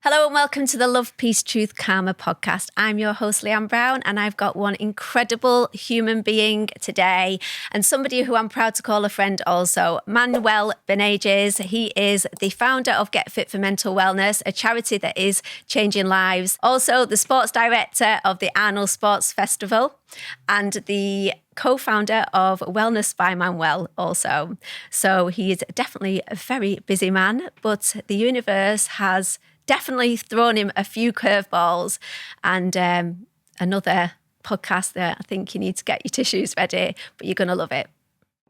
Hello and welcome to the Love, Peace, Truth, Karma podcast. I'm your host, Leanne Brown, and I've got one incredible human being today and somebody who I'm proud to call a friend also, Manuel Benages. He is the founder of GETFIT4MENTALWELLNESS, a charity that is changing lives. Also, the sports director of the Arnold Sports Festival and the co-founder of Wellness by Manuel also. So he is definitely a very busy man, but the universe has definitely thrown him a few curveballs and another podcast that I think you need to get your tissues ready, but you're going to love it.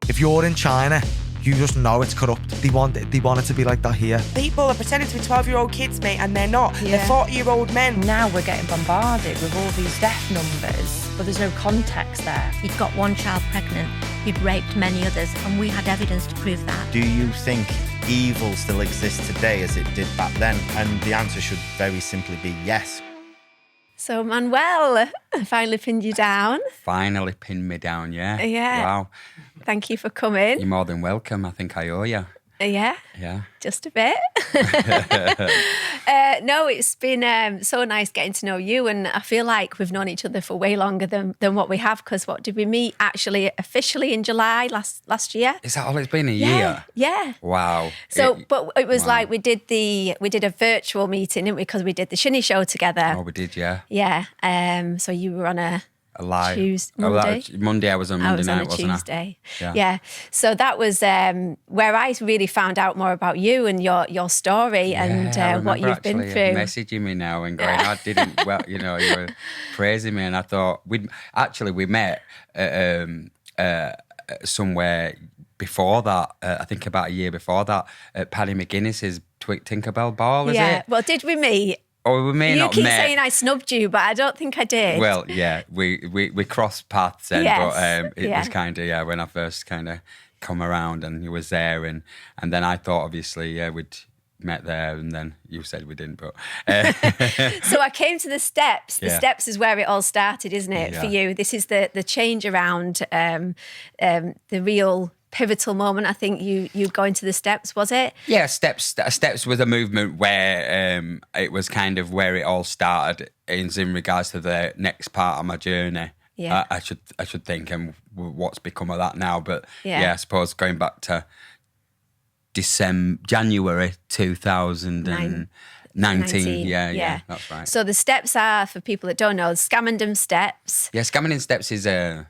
If you're in China, you just know it's corrupt. They want it to be like that here. People are pretending to be 12-year-old kids, mate, and they're not. Yeah. They're 40-year-old men. Now we're getting bombarded with all these death numbers, but there's no context there. He'd got one child pregnant, he'd raped many others, and we had evidence to prove that. Do you think evil still exists today as it did back then? And the answer should very simply be yes. So Manuel, I finally pinned you down. Finally pinned me down, yeah. Yeah. Wow. Thank you for coming. You're more than welcome. I think I owe you. Yeah. Yeah. Just a bit. No, it's been so nice getting to know you, and I feel like we've known each other for way longer than what we have, because what did we meet actually officially in July last year? Is that all it's been, a year? Yeah. Wow. So, but it was like we did a virtual meeting, didn't we? Because we did the Shinny show together. Oh, we did, yeah. Yeah. So you were on a Live. Monday? Monday, I was on Monday night, on a wasn't Tuesday. I? Yeah. So that was where I really found out more about you and your story and what you've been through. Messaging me now and going, I didn't, well, you were praising me, and I thought we met somewhere before that, I think about a year before that, at Paddy McGuinness's Tinkerbell Ball, is it? Yeah. Well, did we meet? Or we may not You keep met. saying I snubbed you, but I don't think I did. Well, yeah, we crossed paths then, Yes. but it was kind of, when I first kind of come around and he was there, and then I thought obviously, we'd met there, and then you said we didn't, but... So I came to the steps. The Yeah. steps is where it all started, isn't it, for you? This is the change around the real pivotal moment. I think you going to the steps, was it? Yeah, Steps was a movement where it was kind of where it all started in regards to the next part of my journey. Yeah. I should think, and what's become of that now. But Yeah. I suppose going back to January 2019. Yeah, that's right. So the steps are, for people that don't know, Scammondham Steps. Yeah, Scammondham Steps is a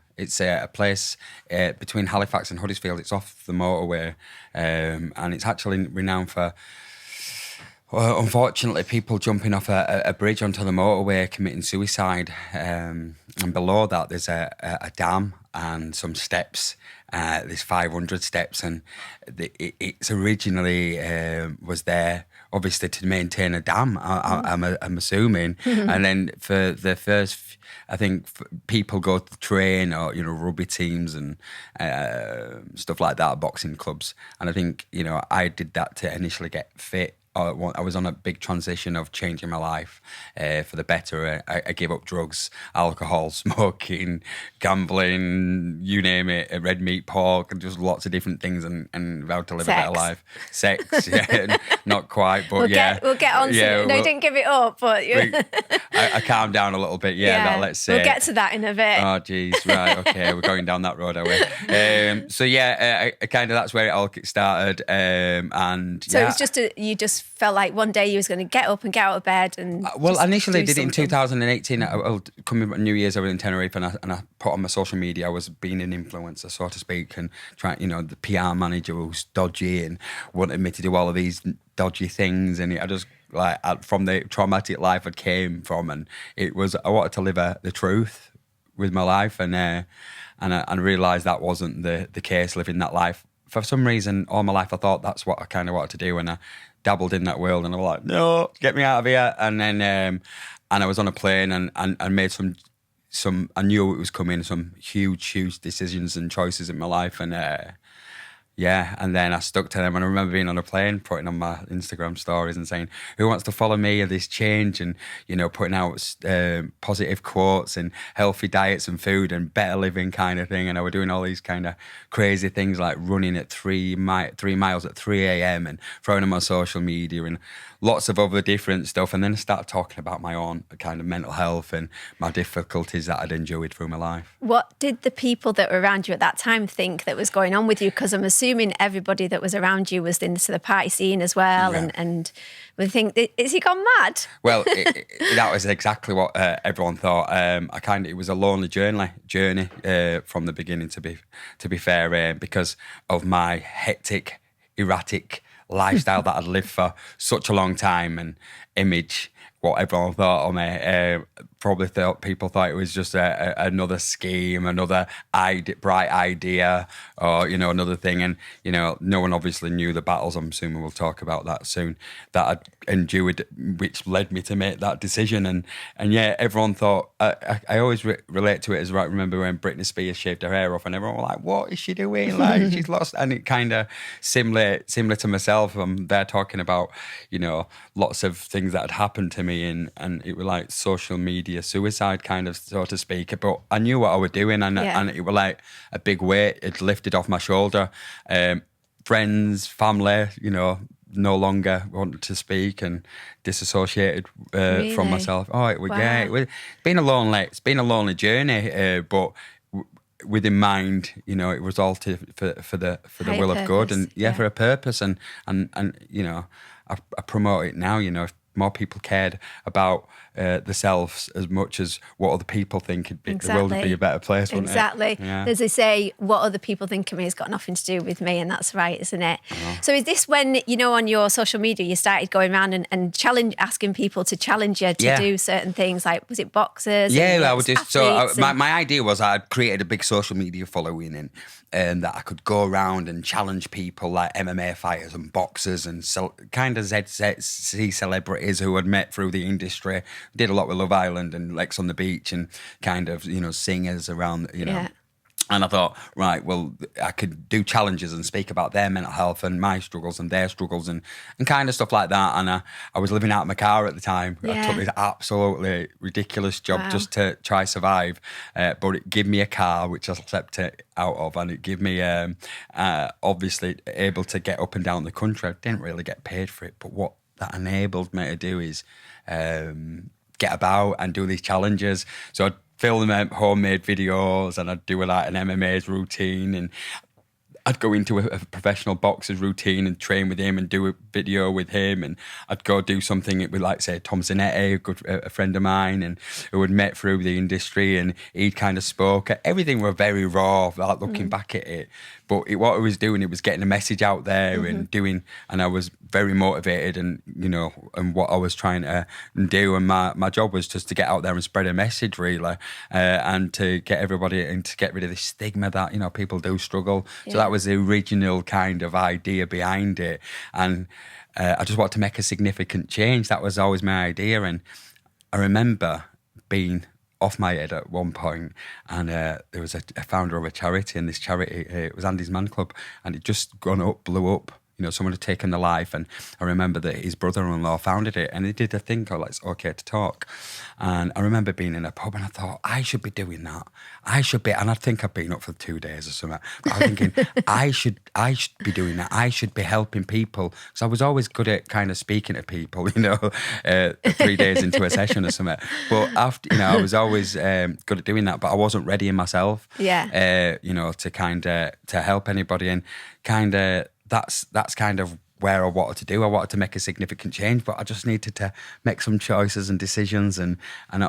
place between Halifax and Huddersfield. It's off the motorway, and it's actually renowned for, unfortunately, people jumping off a bridge onto the motorway committing suicide. And below that, there's a dam and some steps. There's 500 steps, and it's originally was there obviously to maintain a dam. I'm assuming, and then for the first, I think people go to train or rugby teams and stuff like that, boxing clubs, and I think I did that to initially get fit. I was on a big transition of changing my life for the better. I gave up drugs, alcohol, smoking, gambling, you name it, red meat, pork, and just lots of different things, and vowed to live a better life. Sex, yeah, not quite, but we'll get on to it. No, you didn't give it up, but I calmed down a little bit. Yeah, let's say we'll get to that in a bit. Oh, geez, right, okay, we're going down that road, are we? So that's where it all started, and so it was you just felt like one day you was going to get up and get out of bed and initially did it in 2018. Coming back New Year's, I was in Tenerife, and I put on my social media I was being an influencer, so to speak, and trying, the PR manager was dodgy and wanted me to do all of these dodgy things, and I just from the traumatic life I came from, and it was I wanted to live the truth with my life, and I realised that wasn't the case, living that life. For some reason, all my life I thought that's what I kind of wanted to do, and I dabbled in that world, and I was like, no, get me out of here. And then and I was on a plane and made some I knew it was coming, some huge decisions and choices in my life, and and then I stuck to them. And I remember being on a plane, putting on my Instagram stories and saying, who wants to follow me at this change, and putting out positive quotes and healthy diets and food and better living kind of thing. And I was doing all these kind of crazy things like running at 3 miles at 3 a.m. and throwing them on social media and lots of other different stuff. And then I started talking about my own kind of mental health and my difficulties that I'd endured through my life. What did the people that were around you at that time think that was going on with you? Because I'm assuming everybody that was around you was into the party scene as well, Yeah. and we think, is he gone mad? Well, that was exactly what everyone thought. It was a lonely journey from the beginning. To be fair, because of my hectic, erratic lifestyle that I'd lived for such a long time, and image, what everyone thought of me. People thought it was just another scheme, another bright idea, or another thing. And no one obviously knew the battles. I'm assuming we'll talk about that soon, that I'd endured, which led me to make that decision. And yeah, everyone thought. I always relate to it as I remember when Britney Spears shaved her hair off, and everyone was like, "What is she doing? Like she's lost." And it kind of similar to myself. I'm there talking about lots of things that had happened to me, and it was like social media suicide, kind of, so to speak. But I knew what I was doing, and it was like a big weight it lifted off my shoulder. Friends, family, no longer wanted to speak and disassociated from myself. It's been a lonely journey, but within mind, it was all for the will of God, and for a purpose, and I promote it now. If more people cared about themselves as much as what other people think, the world would be a better place, wouldn't it? Exactly. Yeah. As they say, what other people think of me has got nothing to do with me, and that's right, isn't it? So is this when, on your social media, you started going around and asking people to challenge you to do certain things, like, was it boxers? Yeah, I would just, my idea was I'd created a big social media following, and that I could go around and challenge people like MMA fighters and boxers and kind of ZZC celebrities who I'd met through the industry. Did a lot with Love Island and Lex on the Beach, and kind of, singers around, And I thought, right, well, I could do challenges and speak about their mental health and my struggles and their struggles and kind of stuff like that. And I was living out of my car at the time. I took this absolutely ridiculous job just to try survive. But it gave me a car, which I slept out of, and it gave me, obviously, able to get up and down the country. I didn't really get paid for it, but what that enabled me to do is get about and do these challenges. So I'd film homemade videos, and I'd do like an MMA's routine, and I'd go into a professional boxer's routine and train with him and do a video with him, and I'd go do something with, like, say, Tom Zanetti, a friend of mine, and who had met through the industry, and he'd kind of spoke. Everything were very raw, like, looking back at it. But what I was doing, it was getting a message out there and doing, and I was very motivated, and and what I was trying to do, and my job was just to get out there and spread a message, really, and to get everybody, and to get rid of this stigma that people do struggle. So that was the original kind of idea behind it, and I just wanted to make a significant change. That was always my idea, and I remember being off my head at one point, and there was a founder of a charity, and this charity, it was Andy's Man Club, and it just blew up. Someone had taken the life, and I remember that his brother-in-law founded it, and he did a thing called, like, It's Okay to Talk. And I remember being in a pub, and I thought, I should be doing that. And I think I've been up for 2 days or something. But I was thinking, I should be doing that. I should be helping people, because I was always good at kind of speaking to people, 3 days into a session or something. But after, I was always good at doing that, but I wasn't ready in myself, to kind of to help anybody, and kind of. That's kind of where I wanted to do. I wanted to make a significant change, but I just needed to make some choices and decisions, and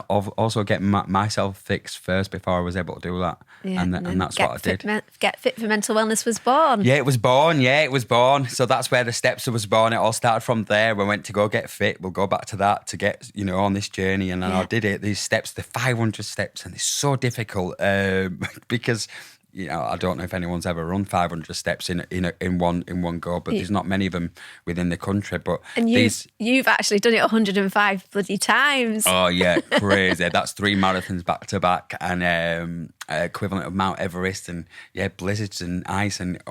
also get myself fixed first before I was able to do that. And that's what I did. Get Fit for Mental Wellness was born. Yeah, it was born. So that's where the steps was born. It all started from there. We went to go get fit. We'll go back to that to get, on this journey. And then I did it. These steps, the 500 steps, and it's so difficult because I don't know if anyone's ever run 500 steps in one go, but there's not many of them within the country. But you've actually done it 105 bloody times. Oh yeah, crazy! That's 3 marathons back to back, and equivalent of Mount Everest, and blizzards and ice and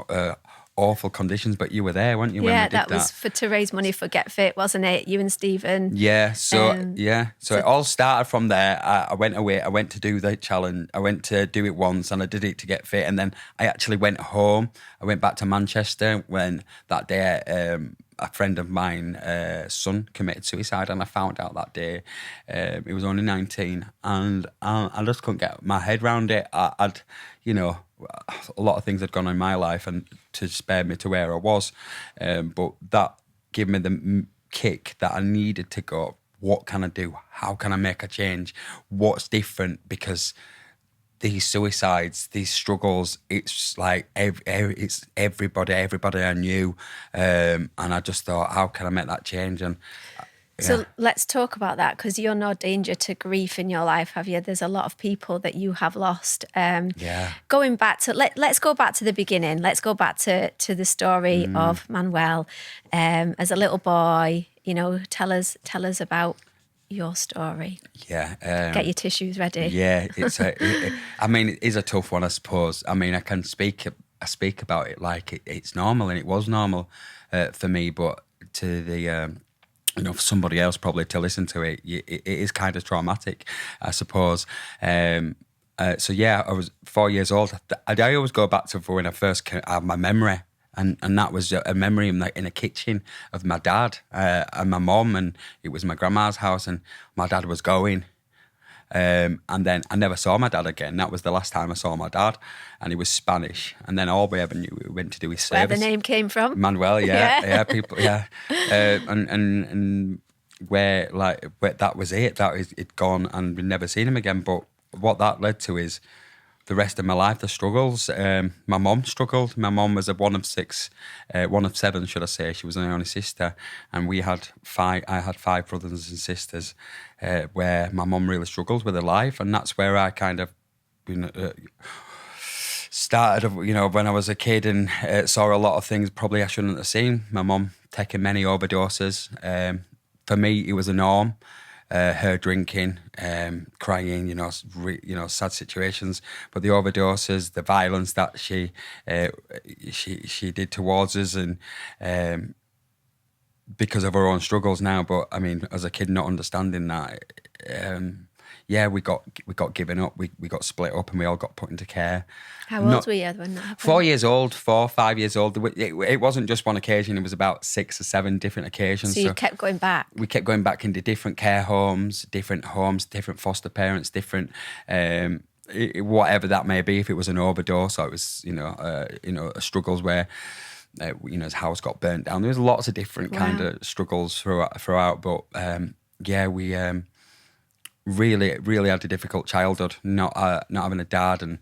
awful conditions. But you were there, weren't you? When we did that was to raise money for Get Fit, wasn't it? You and Stephen. Yeah. So it all started from there. I went away. I went to do the challenge. I went to do it once, and I did it to get fit. And then I actually went home. I went back to Manchester when that day. a friend of mine, son committed suicide, and I found out that day. He was only 19, and I just couldn't get my head around it. I'd, you know, a lot of things had gone on in my life and to spare me to where I was. But that gave me the kick that I needed to go, what can I do? How can I make a change? What's different? Because these suicides, these struggles, it's like it's everybody I knew. And I just thought, how can I make that change? And So let's talk about that, because you're no danger to grief in your life, have you? There's a lot of people that you have lost. Going back to, let's go back to the beginning. Let's go back to the story of Manuel. As a little boy, you know, tell us about your story. Get your tissues ready. It's I mean, it is a tough one, I suppose. I mean, I speak about it like it's normal, and it was normal for me, but to the you know, for somebody else probably to listen to it, it is kind of traumatic, I suppose. So yeah, I was 4 years old. I always go back to when I first had my memory. And that was a memory in a kitchen of my dad and my mum, and it was my grandma's house, and my dad was going. And then I never saw my dad again. That was the last time I saw my dad, and he was Spanish. And then all we ever knew, we went to do his service. Where the name came from? Manuel, people, and where that was it. That is, it'd gone, and we'd never seen him again. But what that led to is the rest of my life, the struggles. My mum struggled. My mum was one of seven, should I say. She was my only sister, and I had 5 brothers and sisters, where my mum really struggled with her life, and that's where I kind of, you know, started. You know, when I was a kid and saw a lot of things probably I shouldn't have seen. My mum taking many overdoses. For me, it was a norm. Her drinking, crying, you know, sad situations. But the overdoses, the violence that she did towards us, and because of her own struggles now. But I mean, as a kid, not understanding that, we got given up. We got split up, and we all got put into care. How old were you when that happened? 4 years old, 5 years old. It wasn't just one occasion. It was about 6 or 7 different occasions. So you kept going back? We kept going back into different care homes, different foster parents, different, whatever that may be. If it was an overdose, or it was, struggles where, his house got burnt down. There was lots of different kind of struggles throughout. But we really had a difficult childhood, not having a dad. And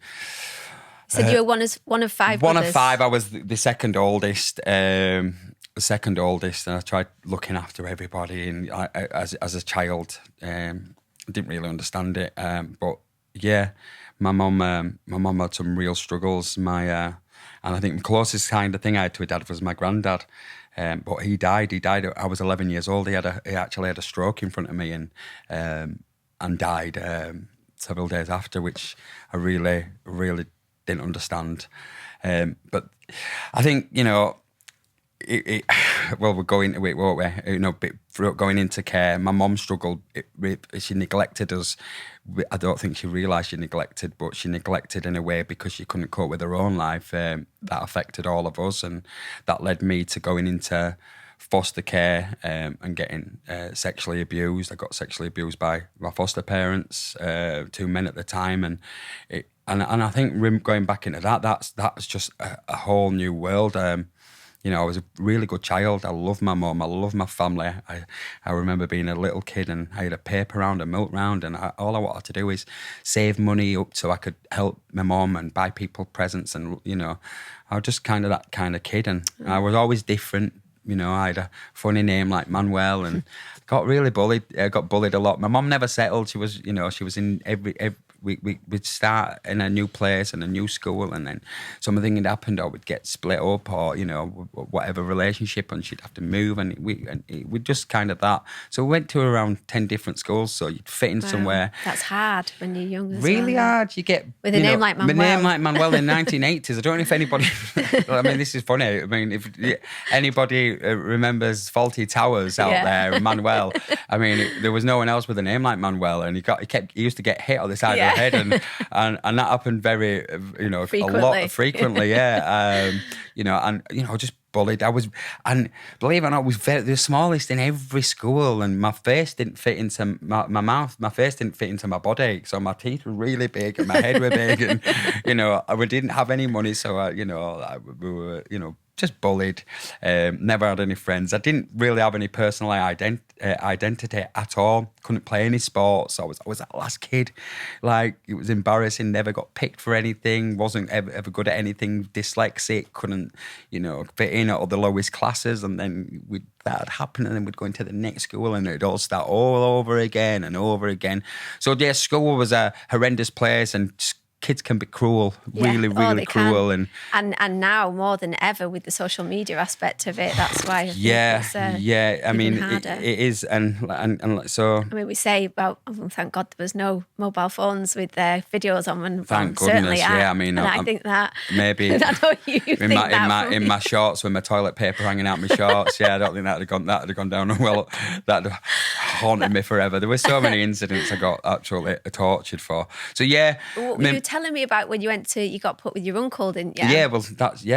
so you were one of 5 One brothers? of 5. I was the second oldest. And I tried looking after everybody. And as a child, didn't really understand it. But yeah, my mum had some real struggles. And I think the closest kind of thing I had to a dad was my granddad. But he died. I was 11 years old. He actually had a stroke in front of me, and died several days after, which I really, really didn't understand. But I think, we're going into it, won't we? Going into care, my mum struggled. She neglected us. I don't think she realised she neglected, but she neglected in a way because she couldn't cope with her own life. That affected all of us, and that led me to going into foster care and getting sexually abused. I got sexually abused by my foster parents, 2 men at the time, and I think going back into that's just a whole new world. I was a really good child. I love my mum. I love my family. I remember being a little kid, and I had a paper round, a milk round, and all I wanted to do is save money up so I could help my mum and buy people presents, and I was just kind of that kind of kid, and I was always different. I had a funny name like Manuel, and got really bullied. I got bullied a lot. My mum never settled. She was in every we'd start in a new place and a new school, and then something had happened, or we'd get split up, or whatever relationship, and she'd have to move, and we just kind of that. So we went to around 10 different schools, so you'd fit in somewhere. That's hard when you're young. Really hard. You get with a name like Manuel. My name like Manuel in 1980s. I don't know if anybody. I mean, this is funny. I mean, if anybody remembers Faulty Towers out there, Manuel. I mean, there was no one else with a name like Manuel, and he used to get hit on the side of the head, and that happened very, frequently. a lot frequently, yeah. Just bullied. And believe it or not, I was the smallest in every school, and my face didn't fit into my mouth. My face didn't fit into my body, so my teeth were really big and my head were big, and we didn't have any money, so we were just bullied. Never had any friends. I didn't really have any personal identity at all. Couldn't play any sports. I was that last kid. Like, it was embarrassing. Never got picked for anything. Wasn't ever good at anything. Dyslexic. Couldn't, fit in at the lowest classes. And then that had happened, and then we'd go into the next school, and it'd all start all over again and over again. So yeah, school was a horrendous place, and kids can be cruel, really cruel. And now more than ever with the social media aspect of it, that's why I think it's I mean, it is, and so. I mean, we say about, thank God there was no mobile phones with their videos on. And thank goodness, yeah. I mean, I think that maybe I know you think that in my shorts with my toilet paper hanging out my shorts. Yeah, I don't think that'd have gone down well. That'd have haunted me forever. There were so many incidents I got actually tortured for. So yeah, you were telling me about when you got put with your uncle, didn't you? Yeah, well,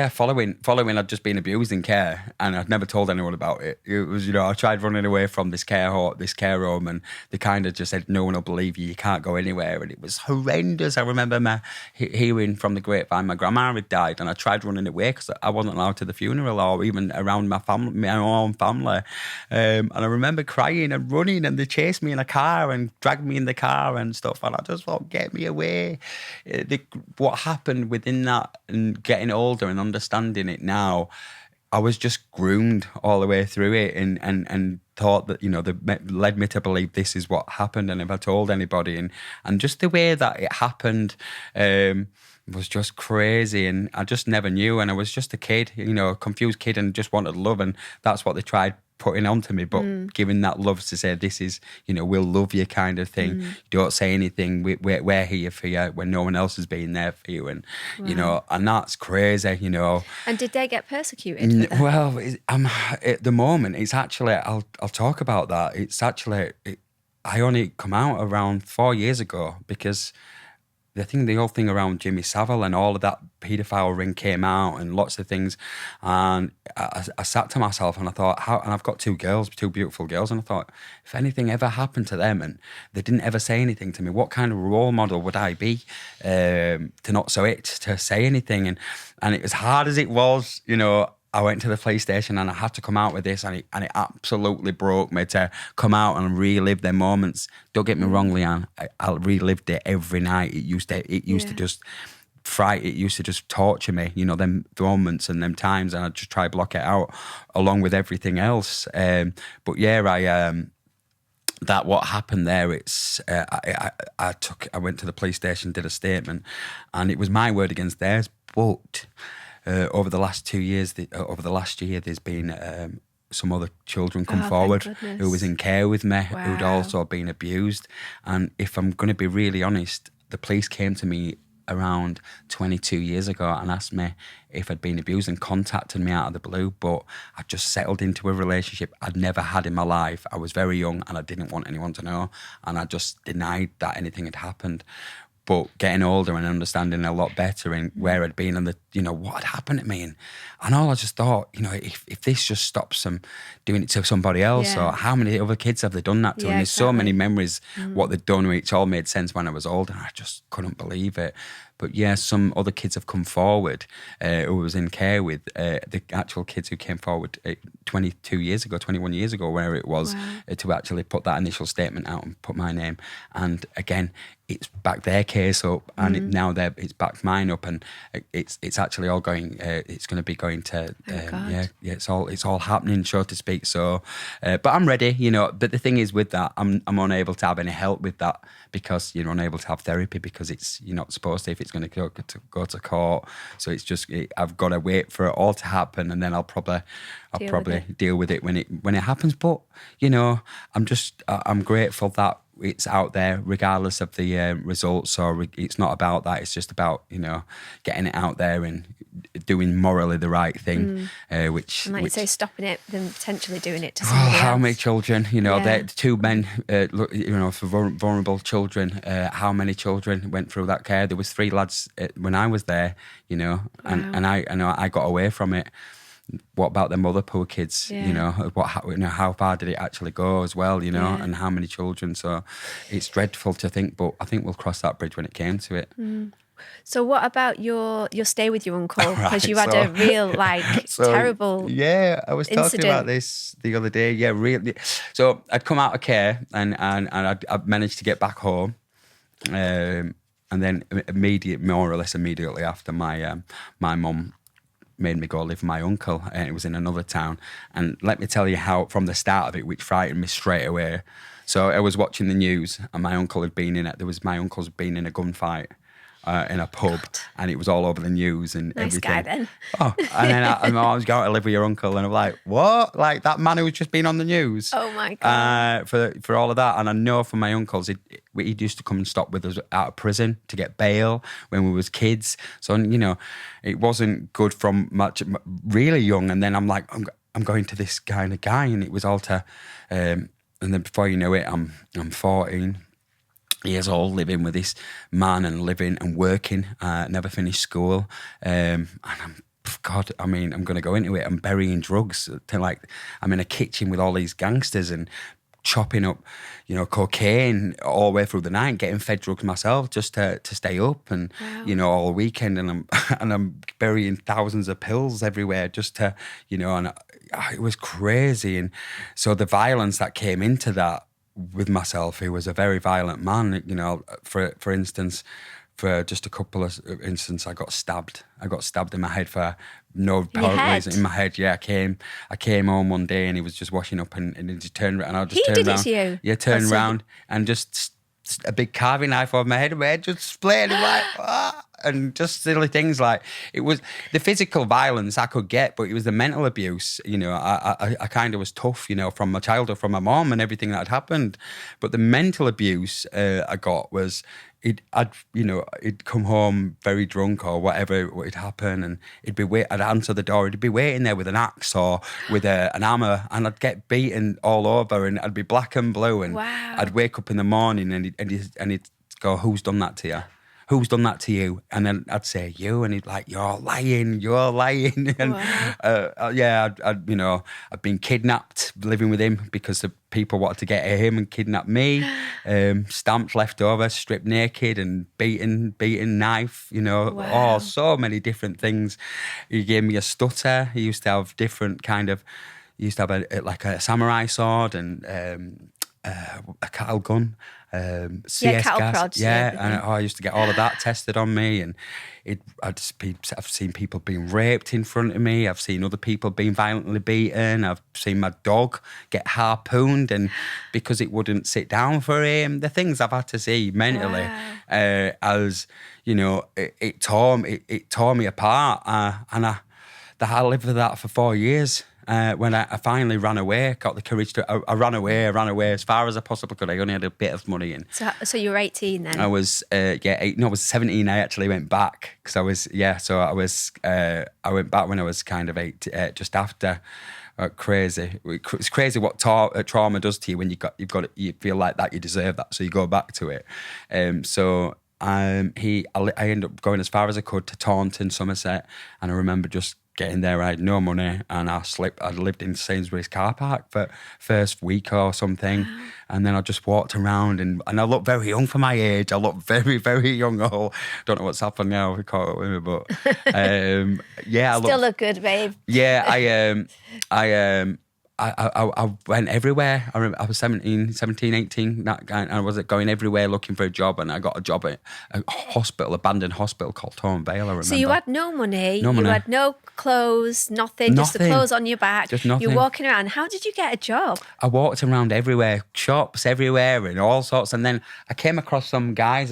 following I'd just been abused in care, and I'd never told anyone about it. It was, I tried running away from this care home, and they kind of just said, no one will believe you can't go anywhere, and it was horrendous. I remember hearing from the grapevine my grandma had died, and I tried running away because I wasn't allowed to the funeral or even around my own family. And I remember crying and running, and they chased me in a car and dragged me in the car and stuff, and I just thought, get me away. What happened within that, and getting older and understanding it now, I was just groomed all the way through it, and thought that, that led me to believe this is what happened, and if I told anybody, and just the way that it happened was just crazy, and I just never knew, and I was just a kid, a confused kid, and just wanted love, and that's what they tried putting onto me, but giving that love to say, this is, we'll love you kind of thing. Don't say anything. We're here for you when no one else has been there for you, and and that's crazy, And did they get persecuted? Well, at the moment, it's actually, I'll talk about that. It's actually, I only come out around 4 years ago, because the whole thing around Jimmy Savile and all of that paedophile ring came out, and lots of things, and I sat to myself and I thought, and I've got two beautiful girls, and I thought, if anything ever happened to them and they didn't ever say anything to me, what kind of role model would I be to say anything? And it, as hard as it was, I went to the police station and I had to come out with this, and it absolutely broke me to come out and relive their moments. Don't get me wrong, Leanne, I relived it every night. It used to just fright. It used to just torture me, them moments and them times, and I'd just try to block it out along with everything else. But yeah, that what happened there, it's I went to the police station, did a statement, and it was my word against theirs, but over the last 2 years, over the last year, there's been some other children come forward who was in care with me, who'd also been abused. And if I'm going to be really honest, the police came to me around 22 years ago and asked me if I'd been abused, and contacted me out of the blue, but I just settled into a relationship I'd never had in my life. I was very young and I didn't want anyone to know, and I just denied that anything had happened. But getting older and understanding a lot better in where I'd been and what had happened to me, and all, I just thought, if this just stops them doing it to somebody else, or how many other kids have they done that to? And there's so many memories what they'd done, which all made sense when I was older, and I just couldn't believe it. But yeah, some other kids have come forward who I was in care with. The actual kids who came forward 21 years ago, where it was, to actually put that initial statement out and put my name. And again, it's backed their case up, and now it's backed mine up, and it's actually all going. It's going to be going to it's all happening, so to speak. So, but I'm ready, But the thing is with that, I'm unable to have any help with that, because you're unable to have therapy, because you're not supposed to if it's going to go to court. So it's just, I've got to wait for it all to happen, and then I'll probably deal with it when it happens. But I'm grateful that it's out there regardless of the results, or it's not about that. It's just about getting it out there and doing morally the right thing, which, and like you say, stopping it, then potentially doing it to somebody else. How many children, they're two men, for vulnerable children, how many children went through that care? There was 3 lads when I was there, and I got away from it. what about them other poor kids? Yeah. You know, how far did it actually go as well? You know, Yeah. and how many children? So it's dreadful to think, but I think we'll cross that bridge when it came to it. So what about your stay with your uncle? Because Right, you had a real terrible. Yeah, I was talking incident. about this the other day. Yeah, really. So I'd come out of care and I'd managed to get back home, and then more or less immediately after, my mum made me go live with my uncle, and it was in another town. And let me tell you how, from the start of it, which frightened me straight away. So I was watching the news, and my uncle's been in a gunfight in a pub, and it was all over the news and Nice everything. guy then. Oh, and then I was going to live with your uncle, and I'm like, what? Like that man who's just been on the news. Oh my God. For all of that. And I know from my uncles, he used to come and stop with us out of prison to get bail when we was kids. So, you know, it wasn't good from really young. And then I'm like, I'm going to this kind of guy, and it was all to, and then before you know it, I'm 14 years old, living with this man and living and working. Never finished school, and I'm going to go into it. I'm burying drugs. I'm in a kitchen with all these gangsters and chopping up, you know, cocaine all the way through the night, getting fed drugs myself just to stay up, and you know, all weekend, and I'm burying thousands of pills everywhere just to, you know, and it was crazy. And so the violence that came into that with myself, he was a very violent man. You know, for instance, for just a couple of instances, I got stabbed. I got stabbed in my head for no apparent reason. In my head, yeah. I came home one day, and he was just washing up, and he just turned around. And I just turned around. He did it to you? Yeah, turned around and just a big carving knife over my head. My head just split. And like, ah. And just silly things like, it was the physical violence I could get, but it was the mental abuse. You know, I kind of was tough, you know, from my childhood, from my mom and everything that had happened. But the mental abuse I got was, he'd come home very drunk or whatever would happen, and I'd answer the door, he'd be waiting there with an axe or with an hammer, and I'd get beaten all over, and I'd be black and blue, and Wow. I'd wake up in the morning, and he'd go, "Who's done that to you? Who's done that to you?" And then I'd say, "You," and he'd like, "You're lying." And Wow. I'd been kidnapped living with him because the people wanted to get at him and kidnap me. Stamps left over, stripped naked and beaten, knife, you know. Wow. Oh, so many different things. He gave me a stutter. He used to have a samurai sword and a cattle gun. CS cattle gas, prods, yeah, yeah. and I used to get all of that tested on me, and I've seen people being raped in front of me. I've seen other people being violently beaten. I've seen my dog get harpooned, and because it wouldn't sit down for him, the things I've had to see mentally, as you know, it tore me apart, and I lived with that for 4 years. When I finally ran away, got the courage to, I ran away as far as I possibly could. I only had a bit of money in. So you were 18 then? I was, I was 17. I actually went back because I went back when I was kind of 8, just after. Crazy. It's crazy what trauma does to you when you feel like that you deserve that, so you go back to it. I ended up going as far as I could to Taunton, Somerset, and I remember just getting there. I had no money, and I lived in Sainsbury's car park for first week or something, and then I just walked around, and I looked very young for my age. I looked very, very young. Oh, don't know what's happened now. We caught up with me, but yeah, Still look good, babe. Yeah, I went everywhere. I remember I was 17, 18, and I was going everywhere looking for a job, and I got a job at a hospital, abandoned hospital called Torn Vale, I remember. So you had no money, No money. You had no clothes, nothing, just the clothes on your back. Just nothing. You're walking around. How did you get a job? I walked around everywhere, shops everywhere and all sorts, and then I came across some guys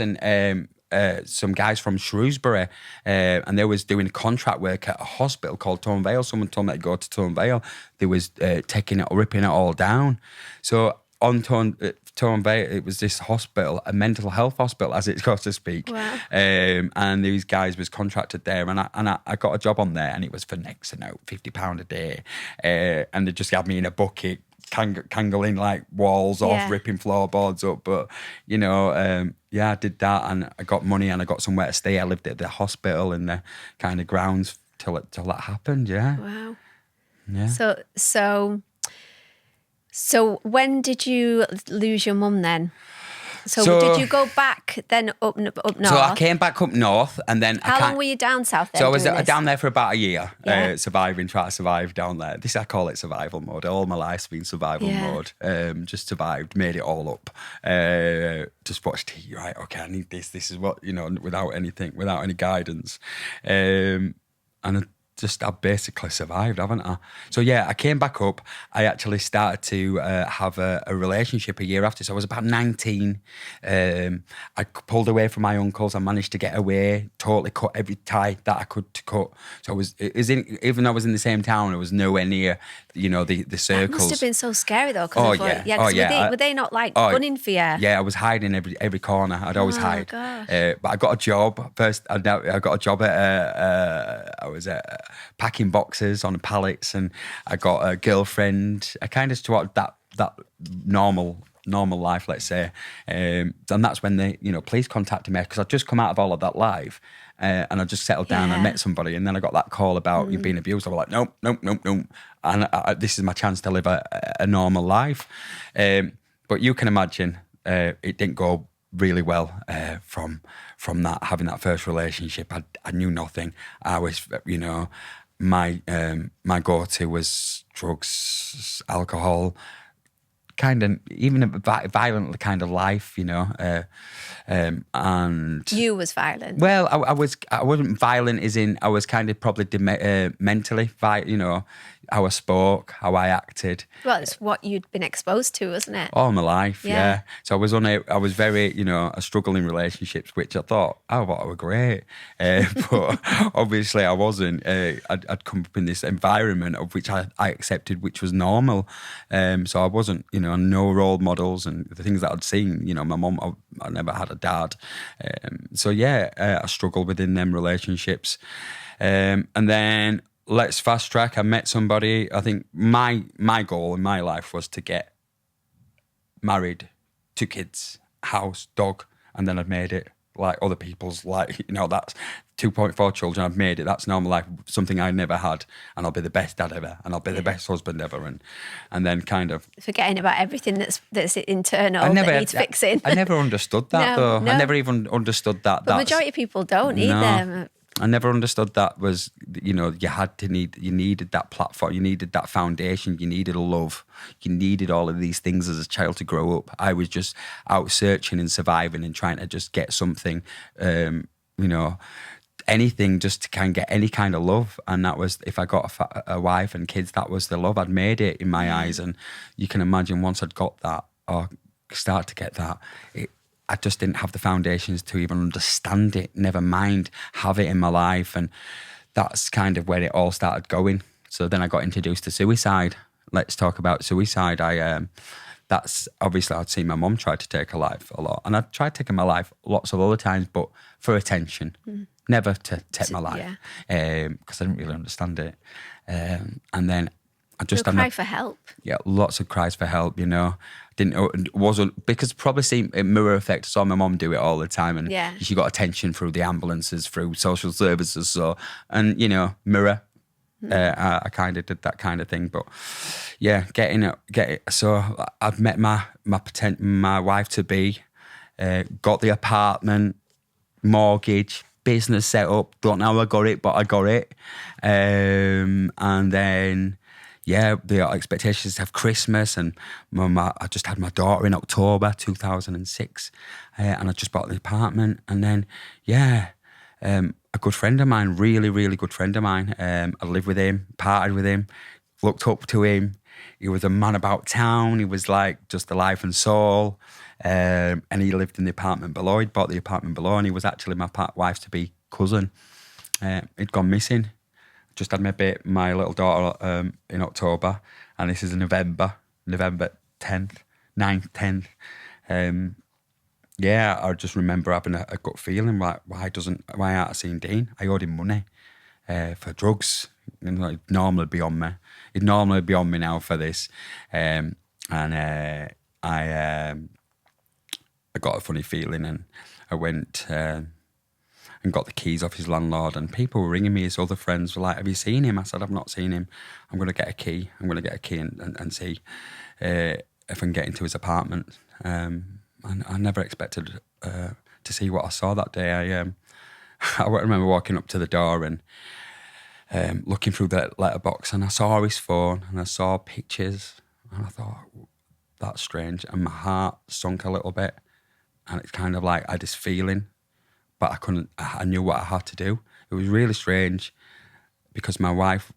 from Shrewsbury, and they was doing contract work at a hospital called Torn Vale. Someone told me to go to Torn Vale. They was ripping it all down. So on Torn Vale, it was this hospital, a mental health hospital, as it's got to speak. Wow. And these guys was contracted there, and I got a job on there, and it was for next to £50 a day, and they just had me in a bucket, kangling like walls off, ripping floorboards up. But you know, I did that, and I got money, and I got somewhere to stay. I lived at the hospital in the kind of grounds till that happened. Yeah. Wow. Yeah. So when did you lose your mum then? So did you go back then up north? So I came back up north, and then How long were you down south then? So I was doing this? down there for about a year, Yeah. trying to survive down there. I call it survival mode. All my life's been survival mode. Just survived, made it all up. Just watched TV, right? Okay, I need this. This is what, without any guidance. And I basically survived, haven't I? So yeah, I came back up. I actually started to have a relationship a year after. So I was about 19. I pulled away from my uncles. I managed to get away, totally cut every tie that I could to cut. So even though I was in the same town, I was nowhere near, the circles. That must have been so scary though. Were they not gunning for you? Yeah, I was hiding every corner. I'd always hide. Gosh. But I got a job first. I got a job at. I was packing boxes on pallets, and I got a girlfriend. I kind of started that normal life, let's say. And that's when the police contacted me, because I'd just come out of all of that life. And I just settled down and met somebody, and then I got that call about you being abused. I was like, nope. And this is my chance to live a normal life. But you can imagine it didn't go really well from that, having that first relationship. I knew nothing. I was, my go-to was drugs, alcohol, kind of even a violent kind of life, and You was violent. well, I wasn't violent as in I was kind of probably mentally, how I spoke, how I acted. Well, it's what you'd been exposed to, wasn't it? All my life, Yeah. yeah. So I was very, I struggled in relationships, which I thought, I were great. But obviously I wasn't. I'd come up in this environment of which I accepted, which was normal. So I wasn't, no role models and the things that I'd seen. My mum, I never had a dad. So yeah, I struggled within them relationships. And then let's fast track. I met somebody. I think my goal in my life was to get married, 2 kids, house, dog, and then I'd made it. Like other people's, that's 2.4 children. I've made it. That's normal life. Something I never had, and I'll be the best dad ever, and I'll be the best husband ever, and then kind of Forgetting about everything that's internal that needs fixing. I never understood that though. No. I never even understood that. The majority of people don't either. I never understood that was, you needed that platform, you needed that foundation, you needed love, you needed all of these things as a child to grow up. I was just out searching and surviving and trying to just get something, anything just to kind of get any kind of love. And that was, if I got a wife and kids, that was the love. I'd made it in my eyes. And you can imagine once I'd got that or start to get that, I just didn't have the foundations to even understand it, never mind have it in my life. And that's kind of where it all started going. So then I got introduced to suicide. Let's talk about suicide. That's obviously, I'd seen my mum try to take her life a lot. And I'd tried taking my life lots of other times, but for attention, never to take my life, because I didn't really understand it. And then I just cry for help. Yeah, lots of cries for help, wasn't, because probably see a mirror effect. I saw my mum do it all the time, and she got attention through the ambulances, through social services. So, and mirror. I kind of did that kind of thing, but yeah, so I've met my wife to be, got the apartment, mortgage, business set up. Don't know how I got it, but I got it. And then, the expectations to have Christmas, and I just had my daughter in October 2006, and I just bought the apartment. And then, a good friend of mine, really, really good friend of mine, I lived with him, partied with him, looked up to him. He was a man about town. He was like just the life and soul. And he lived in the apartment below. He'd bought the apartment below, and he was actually my wife's-to-be cousin. He'd gone missing. Just had my little daughter in October, and this is November 10th, 9th, 10th. I just remember having a gut feeling like, why aren't I seeing Dean? I owed him money for drugs. He'd normally be on me. He'd normally be on me now for this. I got a funny feeling, and I went. and got the keys off his landlord. And people were ringing me, his other friends were like, have you seen him? I said, I've not seen him. I'm going to get a key. I'm going to get a key and see if I can get into his apartment. And I never expected to see what I saw that day. I remember walking up to the door and looking through the letterbox, and I saw his phone and I saw pictures, and I thought, that's strange. And my heart sunk a little bit, and it's kind of like I had this feeling, but I knew what I had to do. It was really strange because my wife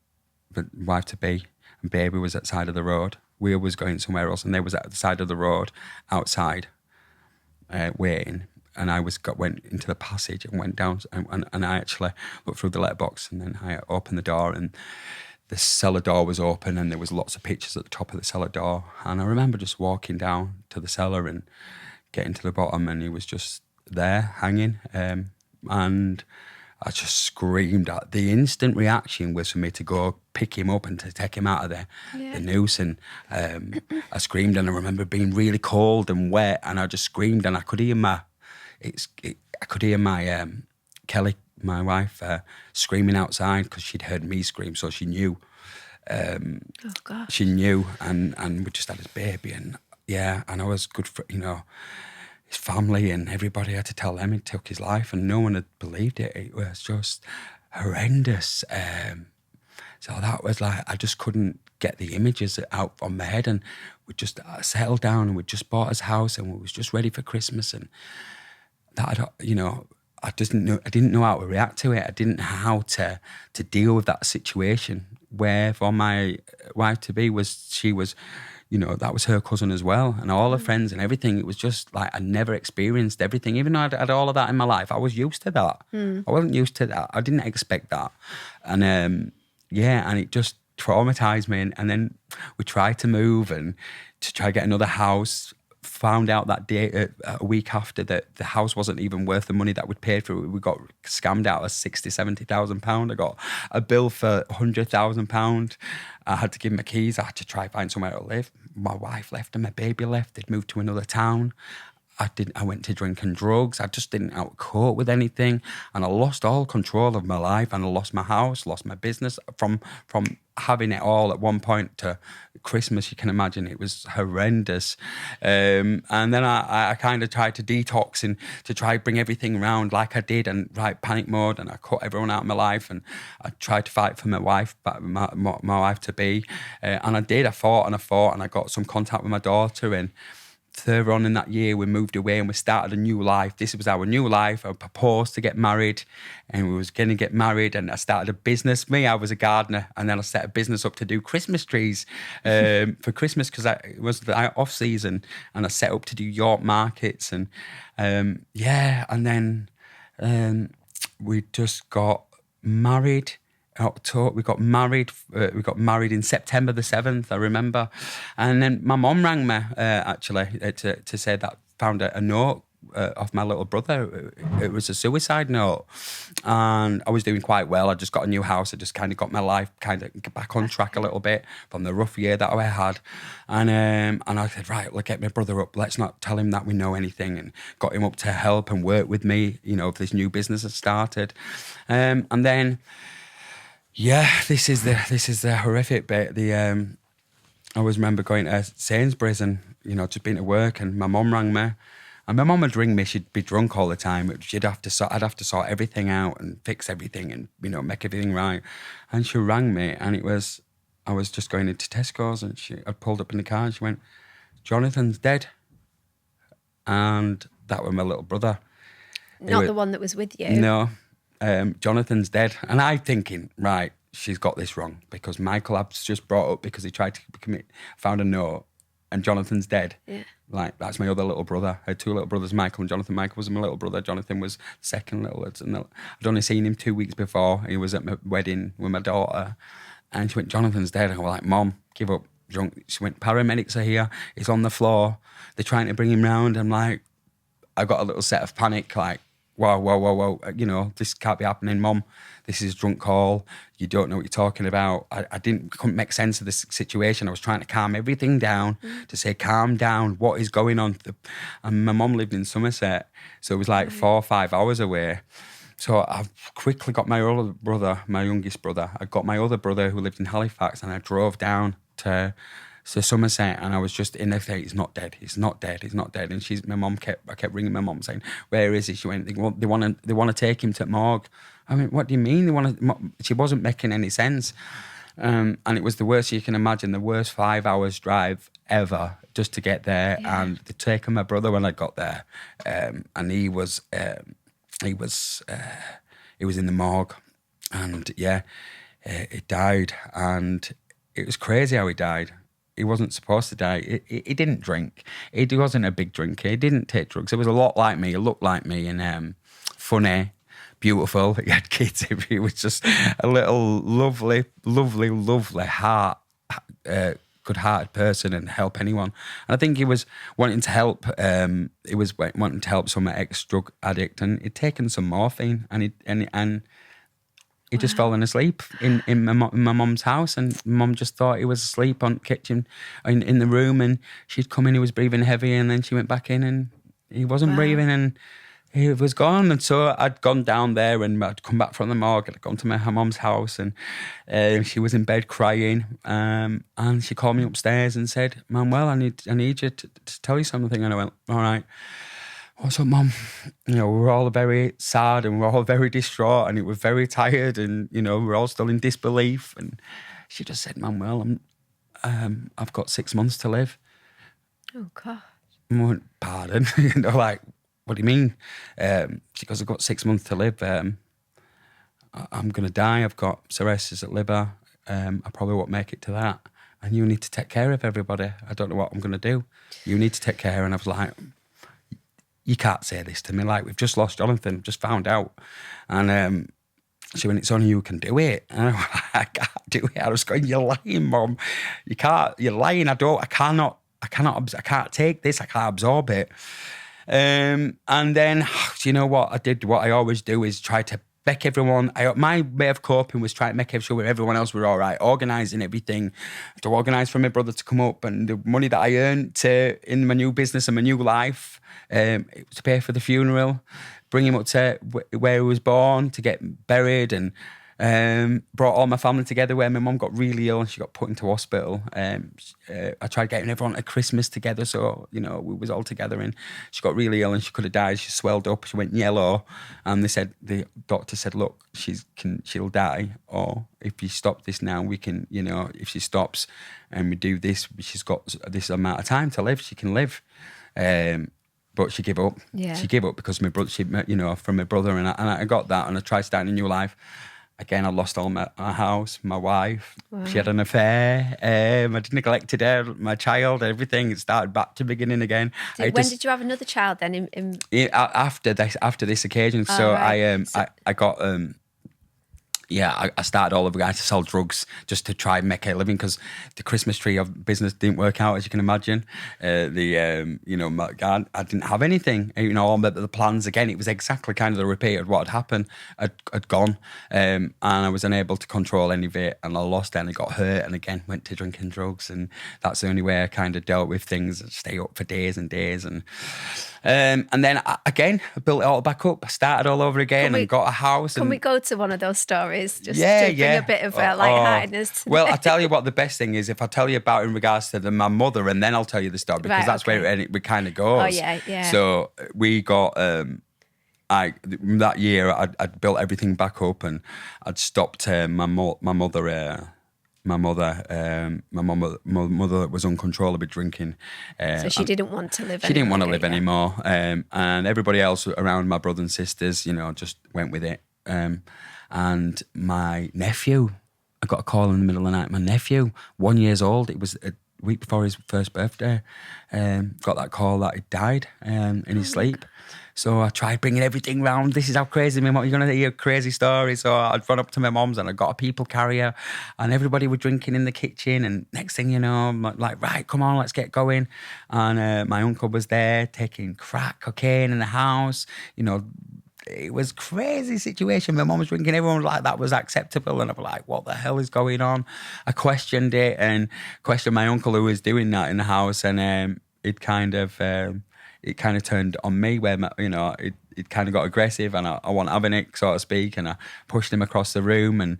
to be and baby was at the side of the road. We was going somewhere else, and they was at the side of the road outside waiting. And I went into the passage and went down, and I actually looked through the letterbox, and then I opened the door, and the cellar door was open, and there was lots of pictures at the top of the cellar door. And I remember just walking down to the cellar and getting to the bottom, and he was just there hanging, and I just screamed. The instant reaction was for me to go pick him up and to take him out of the noose. And I screamed, and I remember being really cold and wet, and I just screamed, and I could hear my Kelly, my wife, screaming outside because she'd heard me scream, so she knew. Oh gosh. She knew, and we just had his baby, and and I was good for his family, and everybody had to tell them he took his life, and no one had believed it. It was just horrendous. So that was like, I just couldn't get the images out on my head, and we just settled down, and we just bought his house, and we was just ready for Christmas, and that I didn't know how to react to it. I didn't know how to deal with that situation. Where for my wife to be she was, that was her cousin as well, and all her friends and everything. It was just like I never experienced everything, even though I'd had all of that in my life. I was used to that. I wasn't used to that. I didn't expect that, and and it just traumatized me. And then we tried to move and to try to get another house. Found out that day, a week after, that the house wasn't even worth the money that we'd paid for it. We got scammed out of £60,000-70,000. I got a bill for £100,000. I had to give him the keys. I had to try to find somewhere to live. My wife left and my baby left. They'd moved to another town. I went to drink and drugs. I just didn't cope with anything, and I lost all control of my life, and I lost my house, lost my business from having it all at one point to Christmas. You can imagine it was horrendous. And then I kind of tried to detox and to try to bring everything around like I did, and panic mode, and I cut everyone out of my life, and I tried to fight for my wife, but my wife to be, and I did. I fought, and I got some contact with my daughter, and further on in that year, we moved away and we started a new life. This was our new life. I proposed to get married, and we was going to get married, and I started a business. I was a gardener, and then I set a business up to do Christmas trees for Christmas, because it was the off season, and I set up to do York markets, and and then we just got married. October, we got married in September the 7th, I remember. And then my mum rang me actually to say that found a note off my little brother. It was a suicide note, and I was doing quite well. I just got a new house. I just kind of got my life kind of back on track a little bit from the rough year that I had. And I said, right, let's get my brother up. Let's not tell him that we know anything, and got him up to help and work with me, this new business has started. And then this is the horrific bit. I always remember going to Sainsbury's and, just being at work, and my mum rang me. And my mum would ring me, she'd be drunk all the time. I'd have to sort everything out and fix everything and, make everything right. And she rang me, and I was just going into Tesco's, and I pulled up in the car, and she went, Jonathan's dead. And that was my little brother. Not the one that was with you? No. Jonathan's dead. And I'm thinking, right, she's got this wrong, because Michael Ab's just brought up because he tried to found a note, and Jonathan's dead. Yeah. That's my other little brother. I had two little brothers, Michael and Jonathan. Michael was my little brother. Jonathan was second little. I'd only seen him 2 weeks before. He was at my wedding with my daughter. And she went, Jonathan's dead. And I was like, Mom, give up. Drunk. She went, paramedics are here. He's on the floor. They're trying to bring him round. I'm like, I got a little set of panic, like, whoa, this can't be happening, Mum. This is a drunk call. You don't know what you're talking about. I couldn't make sense of this situation. I was trying to calm everything down, to say, calm down, what is going on? And my mum lived in Somerset, so it was like 4 or 5 hours away. So I quickly got my older brother, my youngest brother. I got my other brother who lived in Halifax, and I drove down to Somerset, and I was just in there saying, he's not dead, he's not dead, he's not dead. And I kept ringing my mum saying, where is he? She went, they want to take him to morgue. I mean, what do you mean they want to? She wasn't making any sense. And it was the worst you can imagine, the worst 5 hours drive ever just to get there. Yeah. And they'd taken my brother when I got there. And he was in the morgue, and he died. And it was crazy how he died. He wasn't supposed to die. He didn't drink. He wasn't a big drinker. He didn't take drugs. He was a lot like me. He looked like me, and funny, beautiful. He had kids. He was just a little lovely, lovely, lovely heart, good-hearted person and help anyone. And I think he was wanting to help. He was wanting to help some ex-drug addict, and he'd taken some morphine, and he just fallen asleep in my mum's house, and mum just thought he was asleep on kitchen in the room, and she'd come in, he was breathing heavy, and then she went back in and he wasn't breathing, and he was gone. And so I'd gone down there, and I'd come back from the morgue, and I'd gone to her mum's house, and she was in bed crying, and she called me upstairs and said, Manuel, I need you to tell you something. And I went, all right. What's up, Mum? We were all very sad, and we were all very distraught, and we were very tired, and we were all still in disbelief. And she just said, Manuel, I've got 6 months to live. Oh God! I went, pardon? What do you mean? She goes, I've got 6 months to live. I'm gonna die. I've got cirrhosis at liver. I probably won't make it to that. And you need to take care of everybody. I don't know what I'm gonna do. You need to take care. And I was like, you can't say this to me. Like, we've just lost Jonathan, just found out. And she went, it's only you can do it. And I went, I can't do it. I was going, you're lying, Mum. You can't, you're lying. I can't take this. I can't absorb it. And then, do you know what I did? What I always do is try to make everyone, my way of coping was trying to make sure everyone else were all right, organising everything, to organise for my brother to come up, and the money that I earned in my new business and my new life, to pay for the funeral, bring him up to where he was born, to get buried, and brought all my family together where my mum got really ill and she got put into hospital. I tried getting everyone at Christmas together, so we was all together, and she got really ill and she could have died. She swelled up, she went yellow, and the doctor said, look, she'll die, or if you stop this now, we can, if she stops and we do this, she's got this amount of time to live, she can live. But she gave up. Yeah. She gave up because my brother, from my brother, and I got that, and I tried starting a new life. Again, I lost all my house, my wife. Wow. She had an affair. I neglected her, my child, everything. It started back to beginning again. When did you have another child then? After this occasion. Oh, so right. I got. I started all over again to sell drugs just to try and make a living, because the Christmas tree of business didn't work out, as you can imagine. I didn't have anything. All the plans, again, it was exactly kind of the repeat of what had happened, had gone. And I was unable to control any of it, and I lost it, and I got hurt, and again went to drinking drugs, and that's the only way I kind of dealt with things. I'd stay up for days and days, and then I built it all back up. I started all over again and got a house. Can we go to one of those stories? Just to bring a bit of lightheartedness. Well, I'll tell you what the best thing is, if I tell you about in regards to my mother, and then I'll tell you the story, because that's where it kind of goes. Oh, yeah. So we got, that year I'd built everything back up, and I'd stopped my mother was uncontrollably drinking. So she didn't want to live. She didn't want to live anymore, and everybody else around, my brother and sisters, just went with it. And my nephew, I got a call in the middle of the night. My nephew, 1 year old, it was a week before his first birthday, got that call that he died in his sleep. So I tried bringing everything round. This is how crazy my mom, you're going to hear a crazy story. So I'd run up to my mom's, and I got a people carrier, and everybody were drinking in the kitchen. And next thing you know, I'm like, right, come on, let's get going. And my uncle was there taking crack cocaine in the house, It was a crazy situation. My mum was drinking. Everyone was like, that was acceptable. And I was like, what the hell is going on? I questioned it, and questioned my uncle who was doing that in the house. And it kind of turned on me, where it kind of got aggressive, and I wasn't having it, so to speak, and I pushed him across the room, and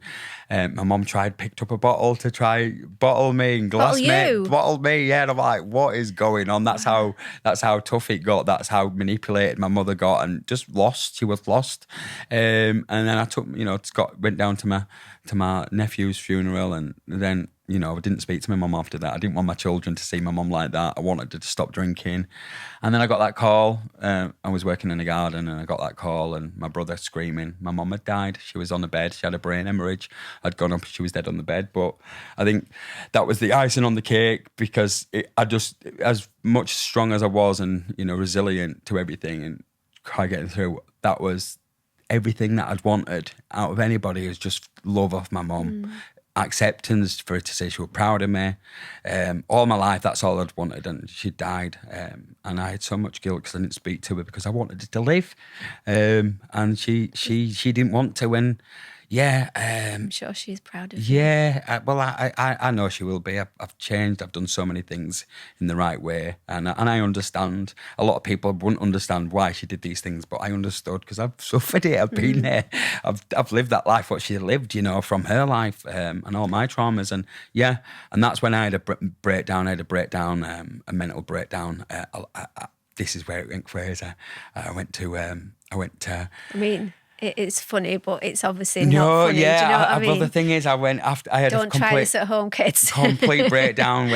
my mum picked up a bottle to try bottle me and glass me, bottled me, yeah, and I'm like, what is going on? That's how tough it got. That's how manipulated my mother got, and just lost. She was lost, and then I took, went down to my nephew's funeral, and then, I didn't speak to my mum after that. I didn't want my children to see my mum like that. I wanted her to stop drinking. And then I got that call. I was working in the garden, and I got that call, and my brother screaming. My mum had died. She was on the bed. She had a brain hemorrhage. I'd gone up. She was dead on the bed. But I think that was the icing on the cake, because I just, as much strong as I was and, resilient to everything and kind of getting through, that was everything that I'd wanted out of anybody, is just love off my mum. Acceptance, for her to say she was proud of me. All my life, that's all I'd wanted, and she died. And I had so much guilt because I didn't speak to her, because I wanted her to live. And she didn't want to, and I'm sure she's proud of you. Yeah, I know she will be. I've changed. I've done so many things in the right way, and I understand. A lot of people wouldn't understand why she did these things, but I understood, because I've suffered it. I've been there. I've lived that life, what she lived, from her life, and all my traumas, and that's when I had a breakdown. I had a breakdown, a mental breakdown. This is where it went crazy. I went to. I mean, it's funny, but it's obviously not funny. Yeah, do you know what I mean? Well, the thing is, I went after. I had Don't try this at home, kids. complete breakdown,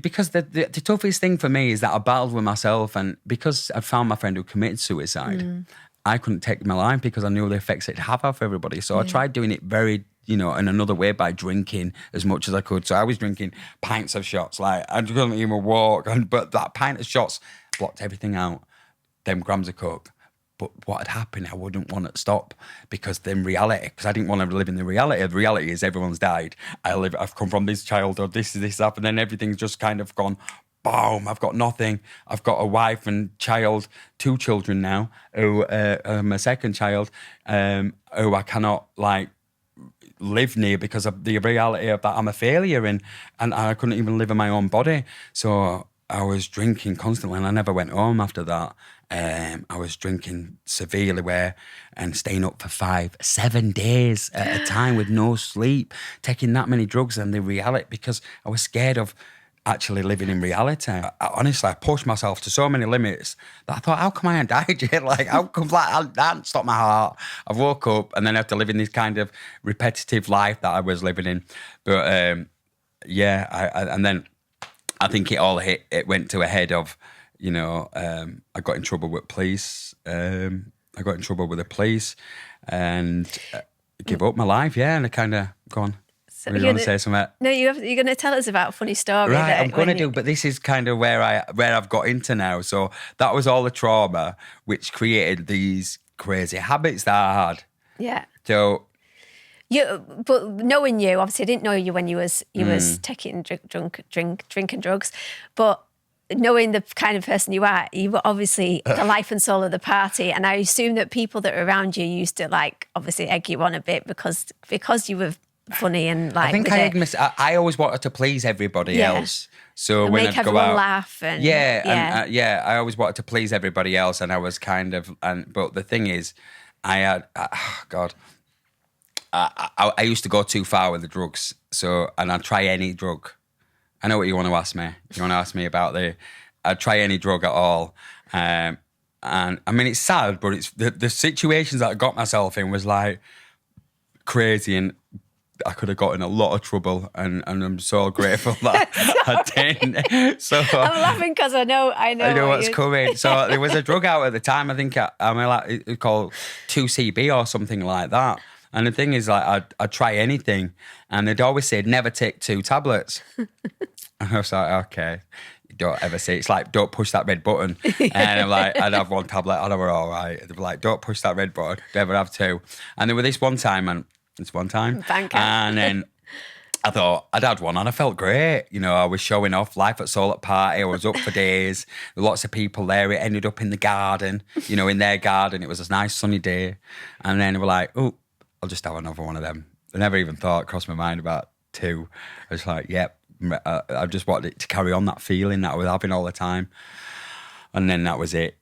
because the toughest thing for me is that I battled with myself, and because I found my friend who committed suicide, I couldn't take my life, because I knew the effects it'd have off everybody. So I tried doing it very, in another way, by drinking as much as I could. So I was drinking pints of shots, like I couldn't even walk, but that pint of shots blocked everything out. Them grams of coke. But what had happened, I wouldn't want to stop, because then reality, because I didn't want to live in the reality. The reality is everyone's died. I've come from this childhood, this happened, and then everything's just kind of gone, boom, I've got nothing. I've got a wife and child, 2 children now, who my second child, who I cannot, live near, because of the reality of that I'm a failure, and I couldn't even live in my own body. So I was drinking constantly, and I never went home after that. I was drinking severely and staying up for 5-7 days at a time with no sleep, taking that many drugs, and the reality, because I was scared of actually living in reality. Honestly, I pushed myself to so many limits that I thought, how come I ain't died yet? How come I hadn't stopped my heart? I woke up and then I had to live in this kind of repetitive life that I was living in. But and then I think it went to a head of, I got in trouble with police. I got in trouble with the police and give up my life, and I kind of gone. So you want to say something? No, you're going to tell us about a funny story. Right, I'm going to do, but this is kind of where I've got into now. So that was all the trauma which created these crazy habits that I had. Yeah. So. But knowing you, obviously, I didn't know you when you was taking drinking drugs, but knowing the kind of person you were obviously the life and soul of the party, and I assume that people that were around you used to obviously egg you on a bit because you were funny and I think I always wanted to please everybody else. So and when make I'd go everyone out, laugh and I always wanted to please everybody else, and I was kind of but the thing is, I had I used to go too far with the drugs, and I'd try any drug. I know what you want to ask me. You want to ask me about I'd try any drug at all. And I mean, it's sad, but it's the situations that I got myself in was crazy, and I could have got in a lot of trouble, and I'm so grateful that I didn't. So I'm laughing because I know what's coming. So there was a drug out at the time. I think it's called 2CB or something like that. And the thing is, I'd try anything, and they'd always say, never take 2 tablets. And I was like, okay, you don't ever say, it's like, don't push that red button. And I'm like, I'd have 1 tablet, and we're all right. They'd be like, don't push that red button, never have 2. And there were this one time, and then I thought I'd had one, and I felt great. I was showing off life at Soul at Party. I was up for days. There were lots of people there. It ended up in the garden, in their garden. It was a nice sunny day. And then they were like, oh, I'll just have another one of them. I never even crossed my mind about 2. I was like, yep. I just wanted it to carry on that feeling that I was having all the time. And then that was it.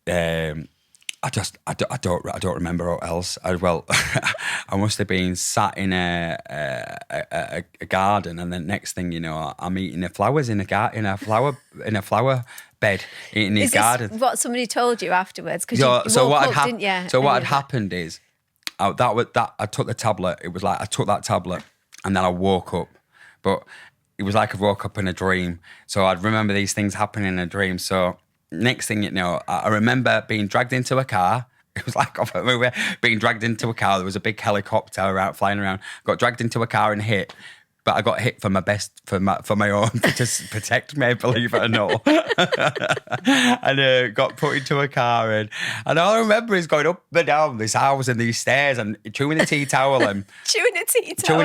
I don't remember what else. I must have been sat in a garden, and then next thing you know, I'm eating the flowers in a flower bed in his garden. Is this what somebody told you afterwards? Because didn't you? So what had happened is, I took the tablet. It was like I took that tablet, and then I woke up, but it was like I woke up in a dream. So I'd remember these things happening in a dream. So next thing you know, I remember being dragged into a car. It was like off a movie, being dragged into a car. There was a big helicopter flying around. Got dragged into a car and hit. But I got hit for my own to protect me, believe it or not. And got put into a car, and all I remember is going up and down this house and these stairs and chewing a tea towel and chewing a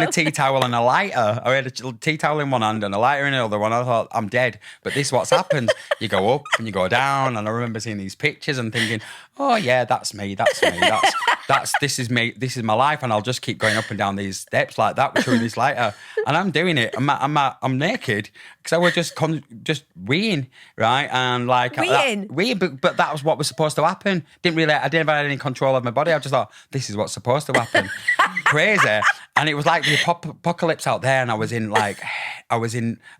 tea towel and a lighter. I had a tea towel in one hand and a lighter in the other one. I thought, I'm dead. But this is what's happened. You go up and you go down, and I remember seeing these pictures and thinking, oh yeah, that's me. This is me. This is my life, and I'll just keep going up and down these steps like that, chewing this lighter. And I'm doing it. I'm naked because I was just weeing, right? And like weeing, but that was what was supposed to happen. I didn't have any control of my body. I just thought, this is what's supposed to happen. Crazy. And it was like the apocalypse out there, and I was in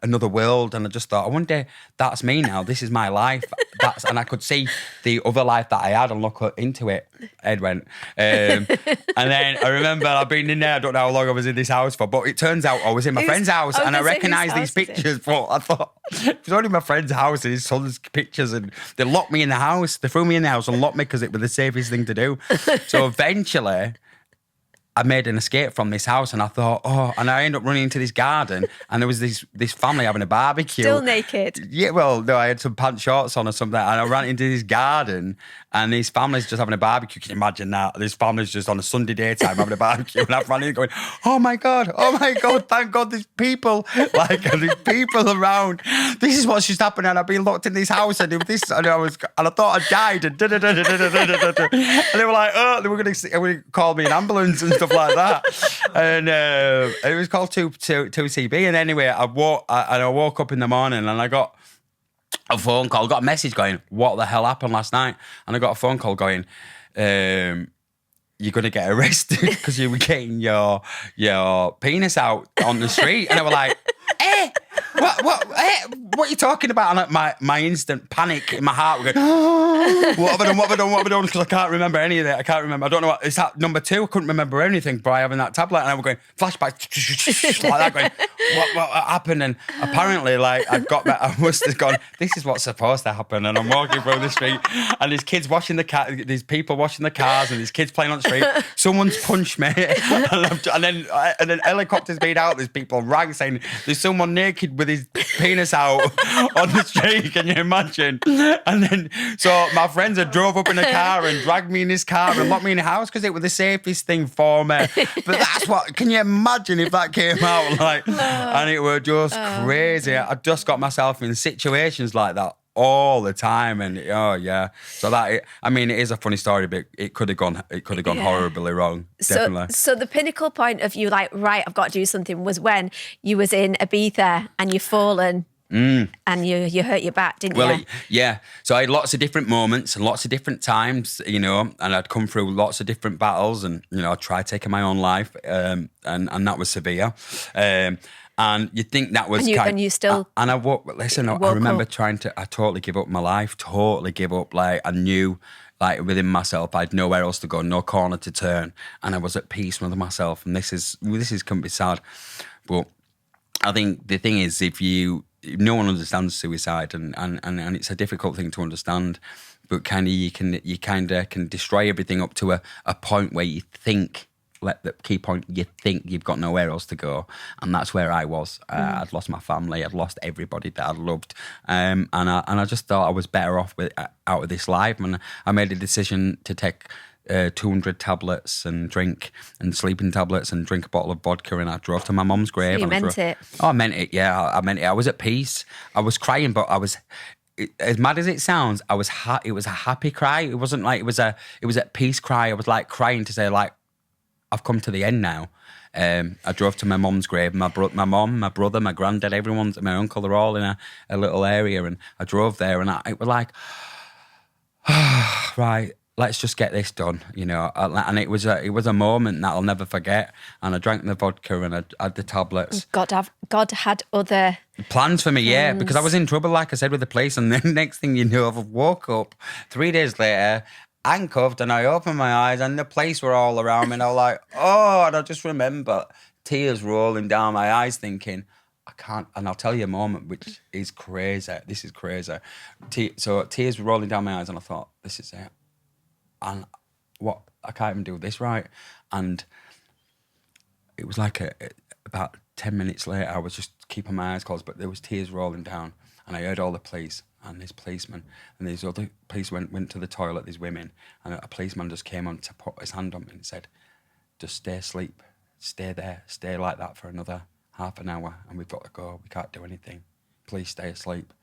another world, and I just thought, I wonder, that's me now. This is my life. And I could see the other life that I had and look into it. Ed went. And then I remember I've been in there. I don't know how long I was in this house for, but it turns out I was in my friend's house, and I recognised these pictures. But I thought, it was only my friend's house and his son's pictures, and they locked me in the house. They threw me in the house and locked me because it was the safest thing to do. So eventually, I made an escape from this house, and I thought, and I ended up running into this garden, and there was this family having a barbecue. Still naked? Yeah, well, no, I had some pants shorts on or something, and I ran into this garden, and these families just having a barbecue. Can you imagine that? This family's just on a Sunday daytime having a barbecue, and I ran in going, oh my God, thank God there's people, there's people around. This is what's just happened, and I've been locked in this house, and this, and I thought I died, and and they were like, they were going to call me an ambulance and stuff like that. And it was called 2CB. And anyway, I woke up in the morning, and I got a phone call, got a message going, what the hell happened last night? And I got a phone call going, you're going to get arrested because you were getting your penis out on the street. And I was like, what are you talking about? And my instant panic in my heart was going, what have I done? Because I can't remember any of it. I don't know what, is that number 2? I couldn't remember anything by having that tablet. And I was going, flashback, like that, going, what happened? And apparently, I must have gone, this is what's supposed to happen. And I'm walking through the street, and there's kids washing the car, there's people washing the cars, and there's kids playing on the street. Someone's punched me. and then helicopters being out, there's people rang saying, there's someone naked with his penis out on the street, can you imagine? And then, so my friends had drove up in a car and dragged me in this car and locked me in the house because it was the safest thing for me. But that's what, can you imagine if that came out? And it was just crazy. I just got myself in situations like that all the time, and so that it is a funny story, but it could have gone horribly wrong, definitely. So the pinnacle point of you right, I've got to do something, was when you was in Ibiza and you've fallen and you hurt your back, didn't you? So I had lots of different moments and lots of different times, and I'd come through lots of different battles, and I tried taking my own life, and that was severe. And you think that was I remember I totally give up my life, I knew, within myself, I had nowhere else to go, no corner to turn, and I was at peace with myself. And this can be sad, but I think the thing is, no one understands suicide, and it's a difficult thing to understand, but you can destroy everything up to a point where you think, the key point, you think you've got nowhere else to go, and that's where I was. I'd lost my family, I'd lost everybody that I'd loved, and I just thought I was better off out of this life, and I made a decision to take 200 tablets and sleeping tablets and drink a bottle of vodka, and I drove to my mum's grave. So you meant it? Oh, I meant it, yeah, I meant it. I was at peace. I was crying, but I was... as mad as it sounds, it was a happy cry. It wasn't like it was at peace cry. I was crying to say I've come to the end now. I drove to my mum's grave. My mum, my brother, my granddad, my uncle, they're all in a little area, and I drove there, and it was right, let's just get this done, you know. And it was a moment that I'll never forget. And I drank the vodka and I had the tablets. God had other plans for me, yeah, plans. because I was in trouble, like I said, with the police. And then next thing you know, I woke up 3 days later, handcuffed, and I opened my eyes and the police were all around me. And I was like, oh, and I just remember tears rolling down my eyes thinking, I can't, and I'll tell you a moment which is crazy. This is crazy. So tears were rolling down my eyes and I thought, this is it. And what, I can't even do this right. And it was like about 10 minutes later, I was just keeping my eyes closed, but there was tears rolling down and I heard all the police and this policeman and these other police went to the toilet, these women, and a policeman just came on to put his hand on me and said, just stay asleep, stay there, stay like that for another half an hour and we've got to go, we can't do anything. Please stay asleep.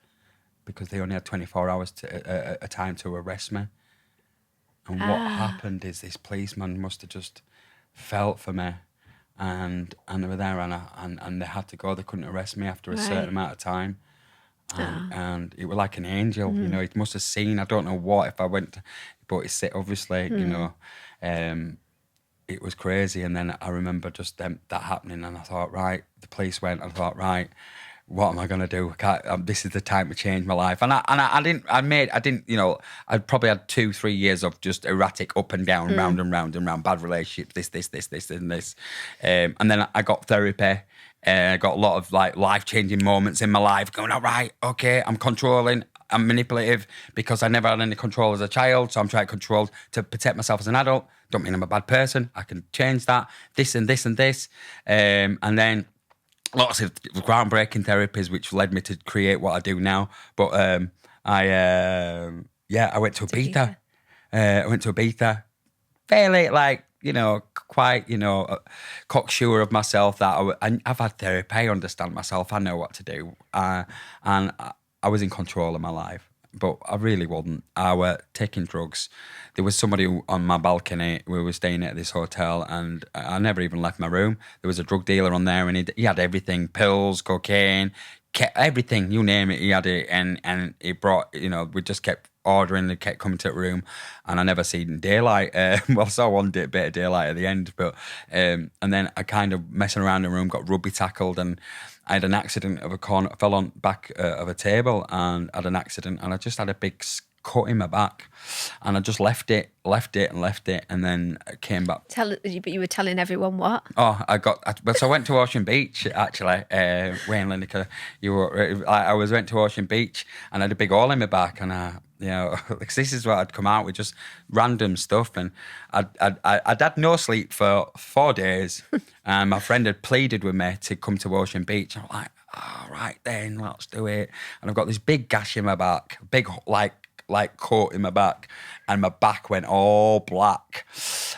Because they only had 24 hours a time to arrest me. And what happened is this policeman must have just felt for me, and they were there, and they had to go. They couldn't arrest me after a certain amount of time, and it was like an angel. You know, it must have seen. I don't know what if I went, but it's obviously, you know, it was crazy. And then I remember just that happening, and I thought, right, the police went. I thought, right, what am I gonna do? This is the time to change my life. And I didn't, you know, I'd probably had 2-3 years of just erratic up and down, round and round and round, bad relationships, this and this. And then I got therapy. I got a lot of like life-changing moments in my life going, all right, okay, I'm controlling, I'm manipulative because I never had any control as a child. So I'm trying to control to protect myself as an adult. Don't mean I'm a bad person. I can change that, this and this and this. And then lots of groundbreaking therapies, which led me to create what I do now. But I went to Ibiza. I went to Ibiza, fairly like, you know, quite, you know, cocksure of myself that I've had therapy. I understand myself. I know what to do, and I was in control of my life. But I really wasn't. I was taking drugs. There was somebody on my balcony. We were staying at this hotel and I never even left my room. There was a drug dealer on there and he had everything, pills, cocaine, everything, you name it, he had it. And he brought, you know, we just kept ordering and kept coming to the room and I never seen daylight. Well, I saw one bit of daylight at the end, but and then I kind of messing around in the room, got rugby tackled and I had an accident of a corner, fell on back of a table and had an accident and I just had a big cut in my back and I just left it and then came back. But you were telling everyone what? Oh, so I went to Ocean Beach actually, Wayne Lineker. I went to Ocean Beach and I had a big hole in my back and you know, because this is what I'd come out with, just random stuff. And I'd had no sleep for 4 days. And my friend had pleaded with me to come to Ocean Beach. And I'm like, all right then, let's do it. And I've got this big gash in my back, big like cut in my back, and my back went all black.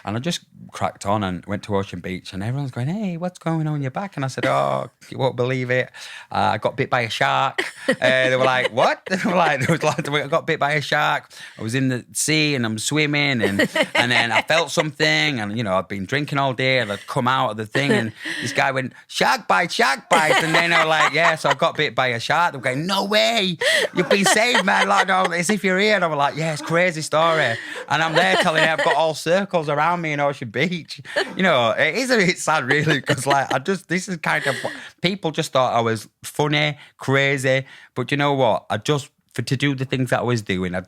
And I just cracked on and went to Ocean Beach and everyone's going, hey, what's going on your back? And I said, oh, you won't believe it. I got bit by a shark. They were like, what? I got bit by a shark. I was in the sea and I'm swimming and then I felt something and, you know, I'd been drinking all day and I'd come out of the thing and this guy went, shark bite. And then I was like, yeah, so I got bit by a shark. They were going, no way, you've been saved, man. Like, no, as if you're here. And I was like, yeah, it's a crazy story. And I'm there telling you I've got all circles around me in Ocean Beach. You know, it is a bit sad really because like this is kind of, people just thought I was funny, crazy. But you know what? To do the things that I was doing, I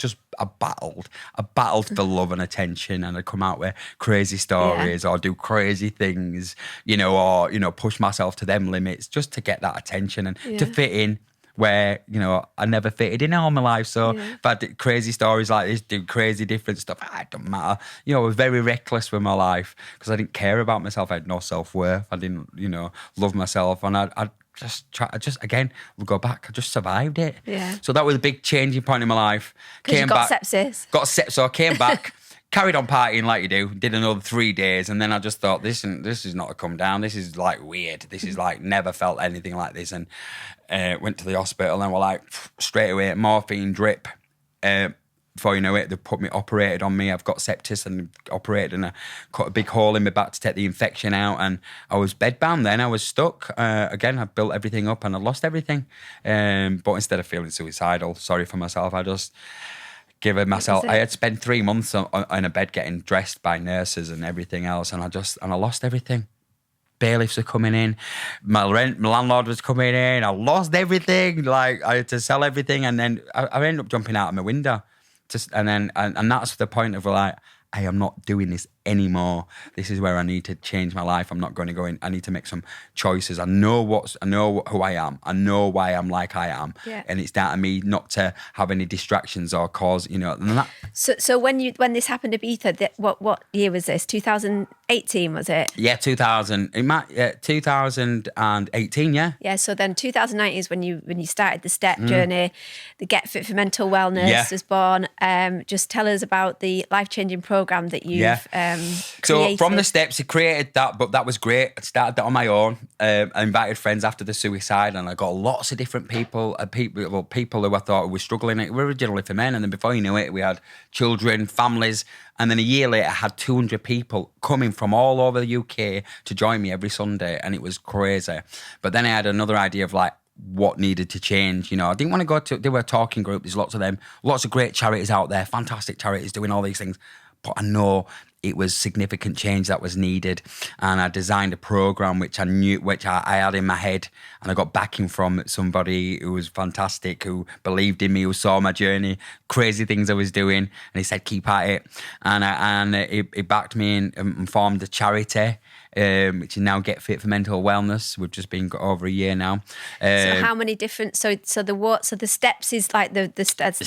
battled for love and attention, and I'd come out with crazy stories or do crazy things, you know, or, you know, push myself to them limits just to get that attention and to fit in where, you know, I never fitted in all my life. So if I did crazy stories like this, do crazy different stuff, it don't matter. You know, I was very reckless with my life because I didn't care about myself. I had no self-worth. I didn't, you know, love myself. And I just survived it. Yeah. So that was a big changing point in my life. Because you got sepsis. So I came back, carried on partying like you do, did another 3 days, and then I just thought, this is not a come down. This is like weird. This is like never felt anything like this. And went to the hospital and were like, straight away, morphine drip. Before you know it, they operated on me. I've got sepsis and operated and I cut a big hole in my back to take the infection out. And I was bedbound then. I was stuck. Again, I built everything up and I lost everything. But instead of feeling suicidal, sorry for myself, I just giving myself. it? I had spent 3 months on a bed getting dressed by nurses and everything else, and I lost everything. Bailiffs were coming in, my landlord was coming in. I lost everything. Like I had to sell everything, and then I ended up jumping out of my window. And that's the point of like, I am not doing this anymore. This is where I need to change my life. I'm not going to go in. I need to make some choices. I know who I am. I know why I'm like I am. Yeah. And it's down to me not to have any distractions or cause, and that. So when this happened to Ibiza, what year was this? 2018, was it? Yeah, 2018, yeah. Yeah, so then 2019 is when you started the step journey. The Get Fit for Mental Wellness was born. Just tell us about the life-changing program that you've So created. from the steps, I created that, but that was great. I started that on my own. I invited friends after the suicide, and I got lots of different people who I thought were struggling. We were originally for men, and then before you knew it, we had children, families, and then a year later, I had 200 people coming from all over the UK to join me every Sunday, and it was crazy. But then I had another idea of like, what needed to change. I didn't want to go to, they were a talking group, there's lots of them, lots of great charities out there, fantastic charities doing all these things, but I know it was significant change that was needed, and I designed a program which I had in my head, and I got backing from somebody who was fantastic, who believed in me, who saw my journey, crazy things I was doing, and he said keep at it, and he backed me and formed a charity, which is now Get Fit for Mental Wellness. We've just been over a year now. So how many different? So the steps is like the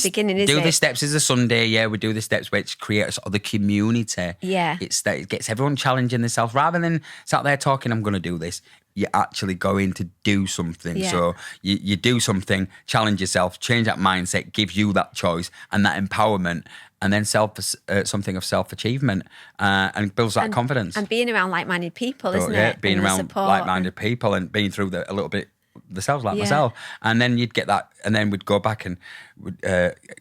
beginning, is it? Do the steps is a Sunday, yeah. We do the steps, which creates the community. Yeah, it gets everyone challenging themselves rather than sat there talking. I'm going to do this. You're actually going to do something. Yeah. So you do something, challenge yourself, change that mindset, give you that choice and that empowerment, and then something of self-achievement, and builds that confidence. And being around like-minded people, isn't it? Being and around like-minded people and being through a little bit themselves, like Yeah. myself. And then you'd get that, and then we'd go back and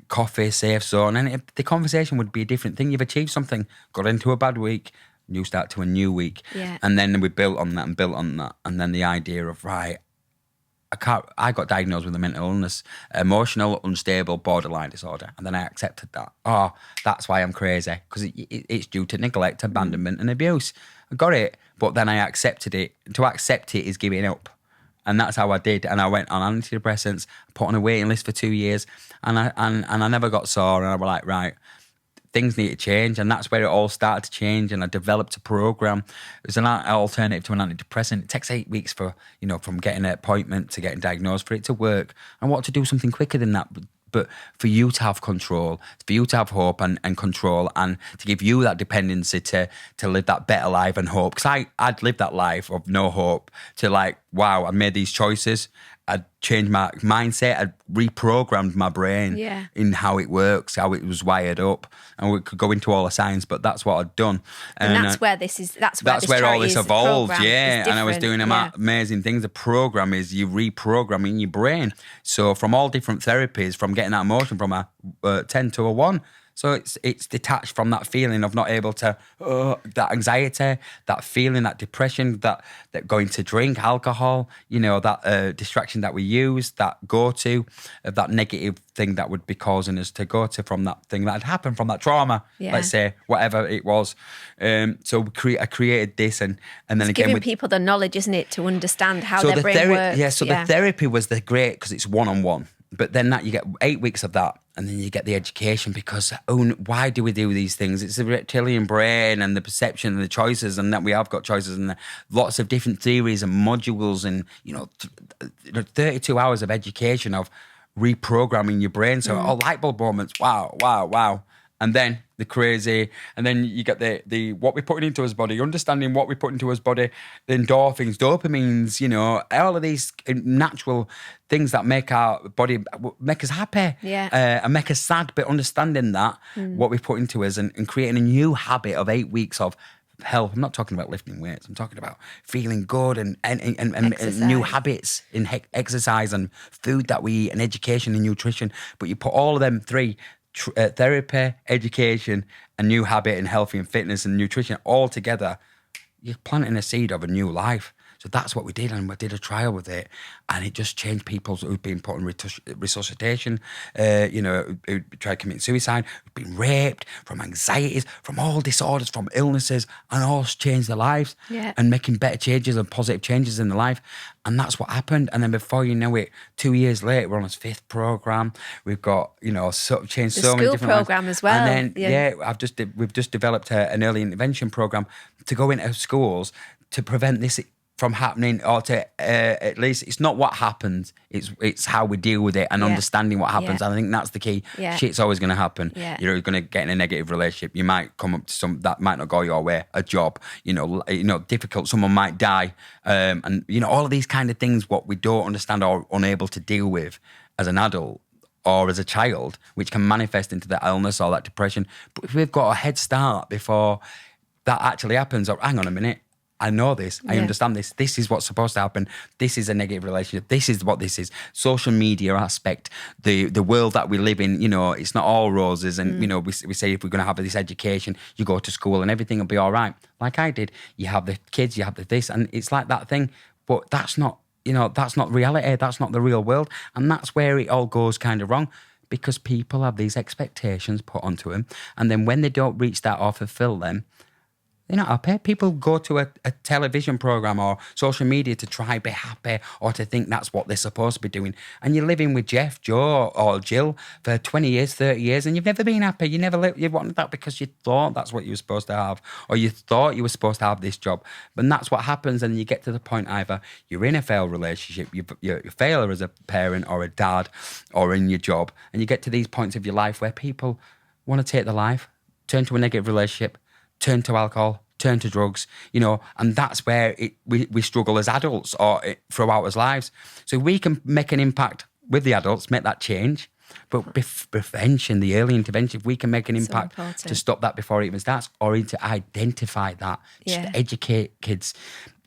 coffee, safe zone, and the conversation would be a different thing. You've achieved something, got into a bad week, new start to a new week. Yeah. And then we built on that. And then the idea of, right, I got diagnosed with a mental illness, emotional, unstable, borderline disorder. And then I accepted that. Oh, that's why I'm crazy, because it's due to neglect, abandonment and abuse. I got it, but then I accepted it. To accept it is giving up. And that's how I did. And I went on antidepressants, put on a waiting list for 2 years, and I never got sore. And I was like, right, things need to change. And that's where it all started to change. And I developed a program. It was an alternative to an antidepressant. It takes 8 weeks for, from getting an appointment to getting diagnosed for it to work. I wanted to do something quicker than that. But for you to have control, for you to have hope and control, and to give you that dependency to live that better life and hope. Because I'd lived that life of no hope, to like, wow, I made these choices. I'd changed my mindset. I'd reprogrammed my brain in how it works, how it was wired up. And we could go into all the science, but that's what I'd done. And that's where this is. That's where all this evolved. Yeah, and I was doing amazing things. The program is you reprogramming your brain. So from all different therapies, from getting that emotion from a 10 to a 1. So it's detached from that feeling of not able to, that anxiety, that feeling, that depression, that going to drink, alcohol, that distraction that we use, that go-to, that negative thing that would be causing us to go to from that thing that had happened, from that trauma, let's say, whatever it was. So I created this, and then it's again, giving people the knowledge, isn't it, to understand how their brain works. Yeah, so the therapy was great because it's one-on-one. But then that you get 8 weeks of that, and then you get the education, because why do we do these things? It's the reptilian brain and the perception and the choices, and that we have got choices, and lots of different theories and modules, and 32 hours of education of reprogramming your brain. So all light bulb moments, wow. And then the crazy, and then you get the what we're putting into his body, understanding what we put into his body, the endorphins, dopamines, all of these natural things that make our body, make us happy, and make us sad, but understanding that, what we put into us, and creating a new habit of 8 weeks of health. I'm not talking about lifting weights. I'm talking about feeling good and new habits in exercise and food that we eat, and education and nutrition. But you put all of them three, therapy, education, and new habit, and healthy and fitness and nutrition all together, you're planting a seed of a new life. So that's what we did, and we did a trial with it, and it just changed people who'd been put in resuscitation, who tried committing suicide, who'd been raped, from anxieties, from all disorders, from illnesses, and all changed their lives and making better changes and positive changes in their life. And that's what happened. And then before you know it, 2 years later, we're on his 5th program. We've got, changed so many different program lives. as well. And then, we've just developed an early intervention program to go into schools to prevent this from happening, or to at least it's not what happens, it's how we deal with it and understanding what happens. I think that's the key. Shit's always going to happen. You're going to get in a negative relationship. You might come up to some that might not go your way. A job, difficult. Someone might die, and all of these kind of things. What we don't understand or unable to deal with as an adult or as a child, which can manifest into that illness or that depression. But if we've got a head start before that actually happens, or hang on a minute, I know this, I understand this, this is what's supposed to happen, this is a negative relationship, this is what this is. Social media aspect, the world that we live in, it's not all roses, and we say if we're going to have this education, you go to school and everything will be all right. Like I did, you have the kids, you have the this, and it's like that thing, but that's not, that's not reality, that's not the real world, and that's where it all goes kind of wrong. Because people have these expectations put onto them, and then when they don't reach that or fulfill them, they're not happy. People go to a television program or social media to try be happy or to think that's what they're supposed to be doing. And you're living with Jeff, Joe or Jill for 20 years, 30 years, and you've never been happy. You wanted that because you thought that's what you were supposed to have, or you thought you were supposed to have this job. But that's what happens, and you get to the point either you're in a failed relationship, you're a failure as a parent or a dad or in your job, and you get to these points of your life where people want to take their life, turn to a negative relationship, turn to alcohol, turn to drugs, and that's where we struggle as adults or throughout our lives. So we can make an impact with the adults, make that change, but prevention, the early intervention, if we can make an impact to stop that before it even starts, or to identify that, just to educate kids,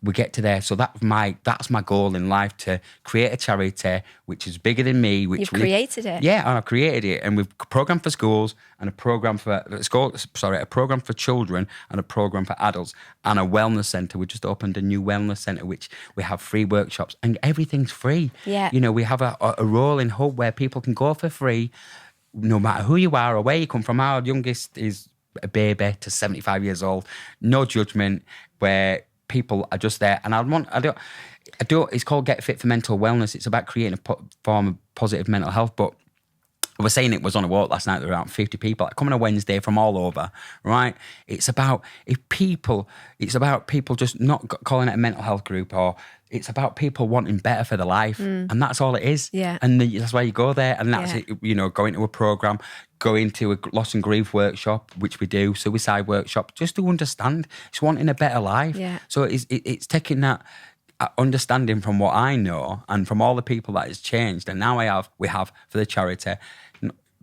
we get to there. So that's my goal in life, to create a charity which is bigger than me. You've created it. Yeah, and I've created it, and we've a program for schools and a program for a program for children and a program for adults and a wellness centre. We just opened a new wellness centre which we have free workshops and everything's free. Yeah, we have a rolling hub where people can go for free, no matter who you are or where you come from. Our youngest is a baby to 75 years old, no judgment, where people are just there. And I don't. It's called Get Fit for Mental Wellness. It's about creating a form of positive mental health. But I was saying, it was on a walk last night. There were around 50 people coming on a Wednesday from all over. Right? It's about people just not calling it a mental health group, or it's about people wanting better for their life, and that's all it is. Yeah. And that's why you go there, and that's it. Going to a program, going to a loss and grief workshop, which we do, suicide workshop, just to understand. It's wanting a better life. Yeah. So it's taking that understanding from what I know and from all the people that has changed, and now we have for the charity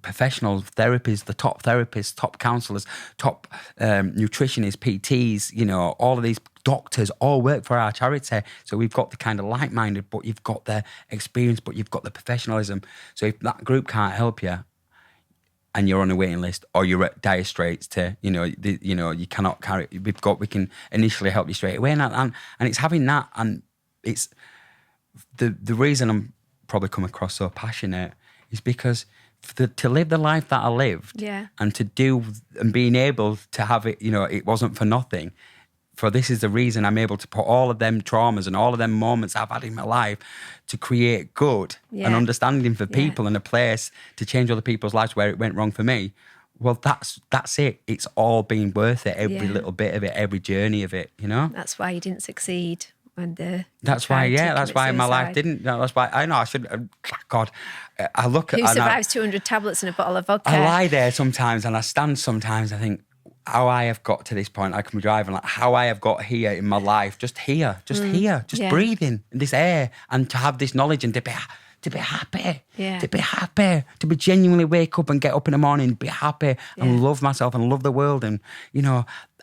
professional therapists, the top therapists, top counsellors, top nutritionists, PTs, all of these doctors all work for our charity. So we've got the kind of like-minded, but you've got the experience, but you've got the professionalism. So if that group can't help you and you're on a waiting list, or you're at dire straits to, you cannot carry, we can initially help you straight away. And it's having that, and it's the reason I'm probably come across so passionate is because to live the life that I lived, and to do and being able to have it, it wasn't for nothing. For this is the reason I'm able to put all of them traumas and all of them moments I've had in my life to create good and understanding for people and a place to change other people's lives where it went wrong for me. Well, that's it. It's all been worth it. Every little bit of it, every journey of it. That's why you didn't succeed. That's why my life didn't. That's why I know I should. God, I look at who survives 200 tablets and a bottle of vodka. I lie there sometimes, and I stand sometimes. I think how I have got to this point. I can be driving, like how I have got here in my life, just here, breathing in this air, and to have this knowledge and to be happy, to be genuinely wake up and get up in the morning, be happy and love myself and love the world, and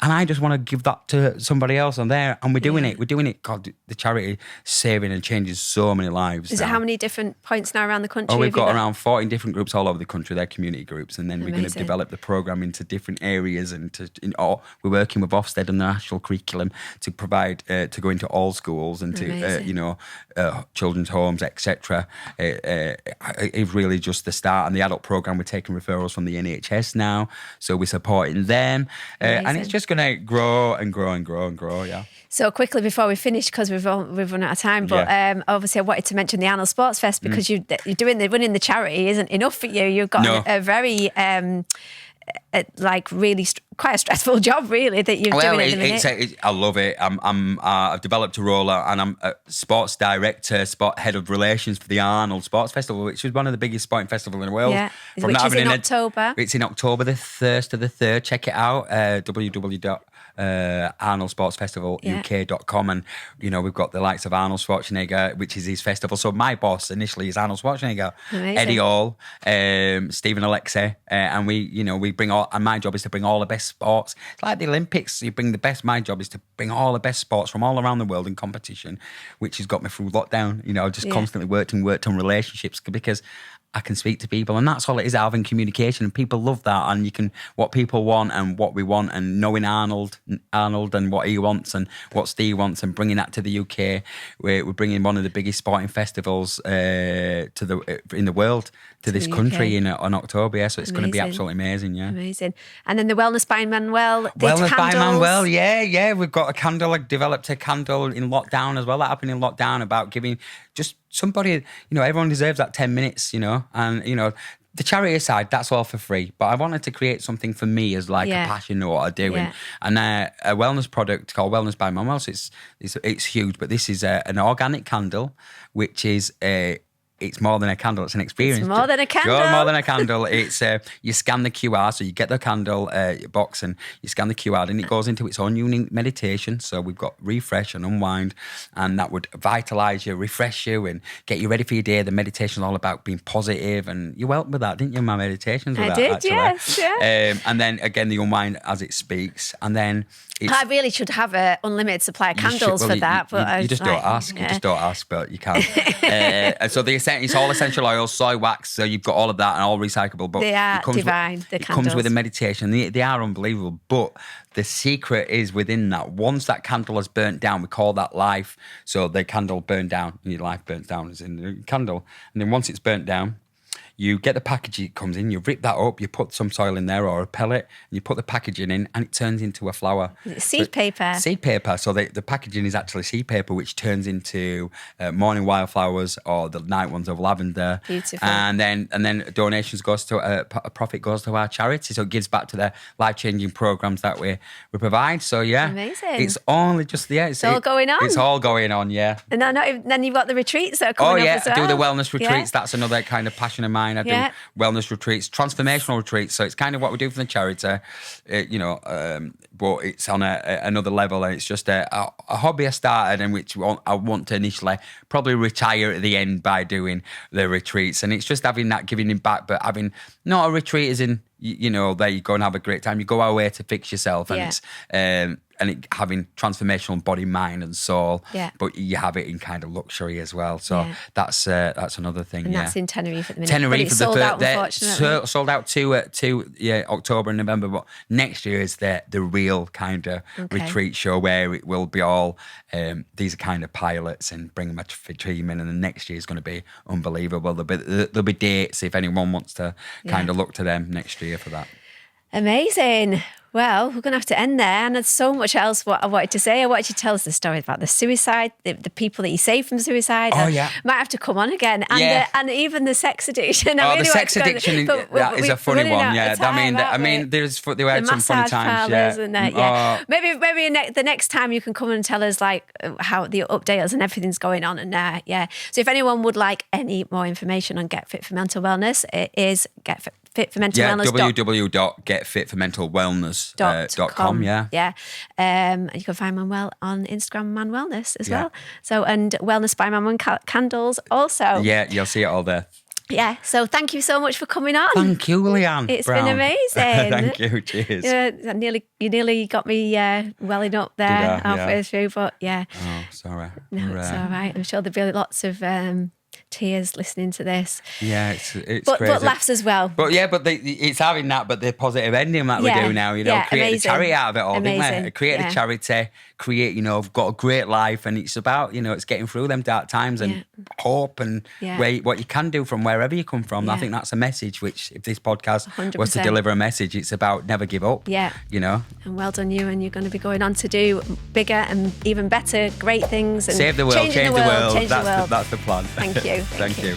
And I just want to give that to somebody else on there. And we're doing it. We're doing it. God, the charity is saving and changing so many lives. Is now. it how many different points now around the country? Oh, we've have you got around 14 different groups all over the country. They're community groups. And then we're going to Amazing. develop the programme into different areas. And we're working with Ofsted and the national curriculum to provide, to go into all schools and to, children's homes, etc. It's really just the start. And the adult programme, we're taking referrals from the NHS now. So we're supporting them. And it's just going to grow and grow and grow and grow, yeah. So quickly before we finish, because we've run out of time, but obviously I wanted to mention the Arnold Sports Fest because you're winning the charity isn't enough for you. You've got a very quite a stressful job, really, that you're doing at the minute. I love it. I've developed a role, and I'm a sports director, head of relations for the Arnold Sports Festival, which is one of the biggest sporting festivals in the world. Yeah, which is in October. It's in October the 1st to the 3rd. Check it out, www.arnoldsportsfestivaluk.com, and we've got the likes of Arnold Schwarzenegger, which is his festival. So my boss initially is Arnold Schwarzenegger, Amazing. Eddie Hall, Stephen Alexei, and we bring all. And my job is to bring all the best sports. It's like the Olympics. You bring the best. My job is to bring all the best sports from all around the world in competition, which has got me through lockdown. I've just constantly worked on relationships because I can speak to people, and that's all it is, having communication, and people love that. And you can, what people want and what we want, and knowing Arnold and what he wants and what Steve wants, and bringing that to the UK. We're bringing one of the biggest sporting festivals in the world to this country in October. Yeah, so it's going to be absolutely amazing. Yeah, amazing. And then the Wellness by Manuel. Wellness by Manuel. Yeah. We've got a candle. I developed a candle in lockdown as well. That happened in lockdown about giving just somebody. Everyone deserves that 10 minutes. And the charity side, that's all for free. But I wanted to create something for me as like a passion of what I do. Yeah. And a wellness product called Wellness by Manuel. So it's huge, but this is an organic candle, which is it's more than a candle, it's an experience. It's more than a candle. More than a candle. It's you scan the QR, so you get the candle box and you scan the QR, and it goes into its own unique meditation. So we've got refresh and unwind, and that would vitalise you, refresh you, and get you ready for your day. The meditation's all about being positive, and you helped with that, didn't you? My meditations with I that, did, actually. yes, yeah. And then again, the unwind as it speaks, and then I really should have an unlimited supply of candles for that, but you just don't ask. Yeah. You just don't ask, but you can. So it's all essential oils, soy wax. So you've got all of that and all recyclable. But They are divine. It comes with a meditation. They are unbelievable. But the secret is within that. Once that candle has burnt down, we call that life. So the candle burned down, and your life burns down as in the candle. And then once it's burnt down, you get the package it comes in, you rip that up, you put some soil in there or a pellet, and you put the packaging in, and it turns into a flower. Seed paper. Seed paper. So the packaging is actually seed paper, which turns into morning wildflowers or the night ones of lavender. Beautiful. And then donations goes to a profit goes to our charity. So it gives back to the life-changing programs that we provide. So yeah, amazing. It's only just it's all going on. It's all going on. Yeah. And then you've got the retreats that are coming up as well. I do the wellness retreats. Yeah. That's another kind of passion of mine. I do wellness retreats, transformational retreats. So it's kind of what we do for the charity, but it's on another level, and it's just a hobby I started, and which I want to initially probably retire at the end by doing the retreats. And it's just having that giving back, but having not a retreat as in there you go and have a great time. You go away to fix yourself, and it's having transformational body, mind, and soul. Yeah. But you have it in kind of luxury as well. So that's another thing. And that's in Tenerife at the minute. Tenerife, but it's sold out, unfortunately. Sold out to October and November. But next year is the real kind of retreat show where it will be all these are kind of pilots and bring them to treatment. And the next year is going to be unbelievable. There'll be dates if anyone wants to kind of look to them next year for that. Amazing. Well, we're going to have to end there. And there's so much else what I wanted to say. I wanted you to tell us the story about the suicide, the people that you saved from suicide. Oh, yeah. Might have to come on again. And, and even the sex addiction. The sex addiction, that is a funny one. Yeah, I mean, there were some funny times. Yeah. Maybe the next time you can come and tell us like how the updates and everything's going on. And so if anyone would like any more information on Get Fit for Mental Wellness, it is GetFitForMentalWellness.com. And you can find Manuel on Instagram, Man Wellness as well. So, and Wellness by Manuel candles also. Yeah, you'll see it all there. Yeah, so thank you so much for coming on. Thank you, Leanne. It's Brown. been amazing. Thank you. Cheers. You nearly got me welling up there halfway through, but yeah. Oh, sorry. No, it's all right. I'm sure there'll be lots of tears listening to this. Yeah, it's but crazy. But laughs as well. But yeah, it's having that, but the positive ending that we do now, create amazing. the charity out of it all, Amazing. didn't we? Create a charity, I've got a great life, and it's about, it's getting through them dark times and hope and what you can do from wherever you come from. I think that's a message which, if this podcast 100%. was to deliver a message, it's about never give up. Yeah. And well done you, and you're going to be going on to do bigger and even better, great things. And save the world, change the world. Change the world. That's the plan. Thank you. Thank you.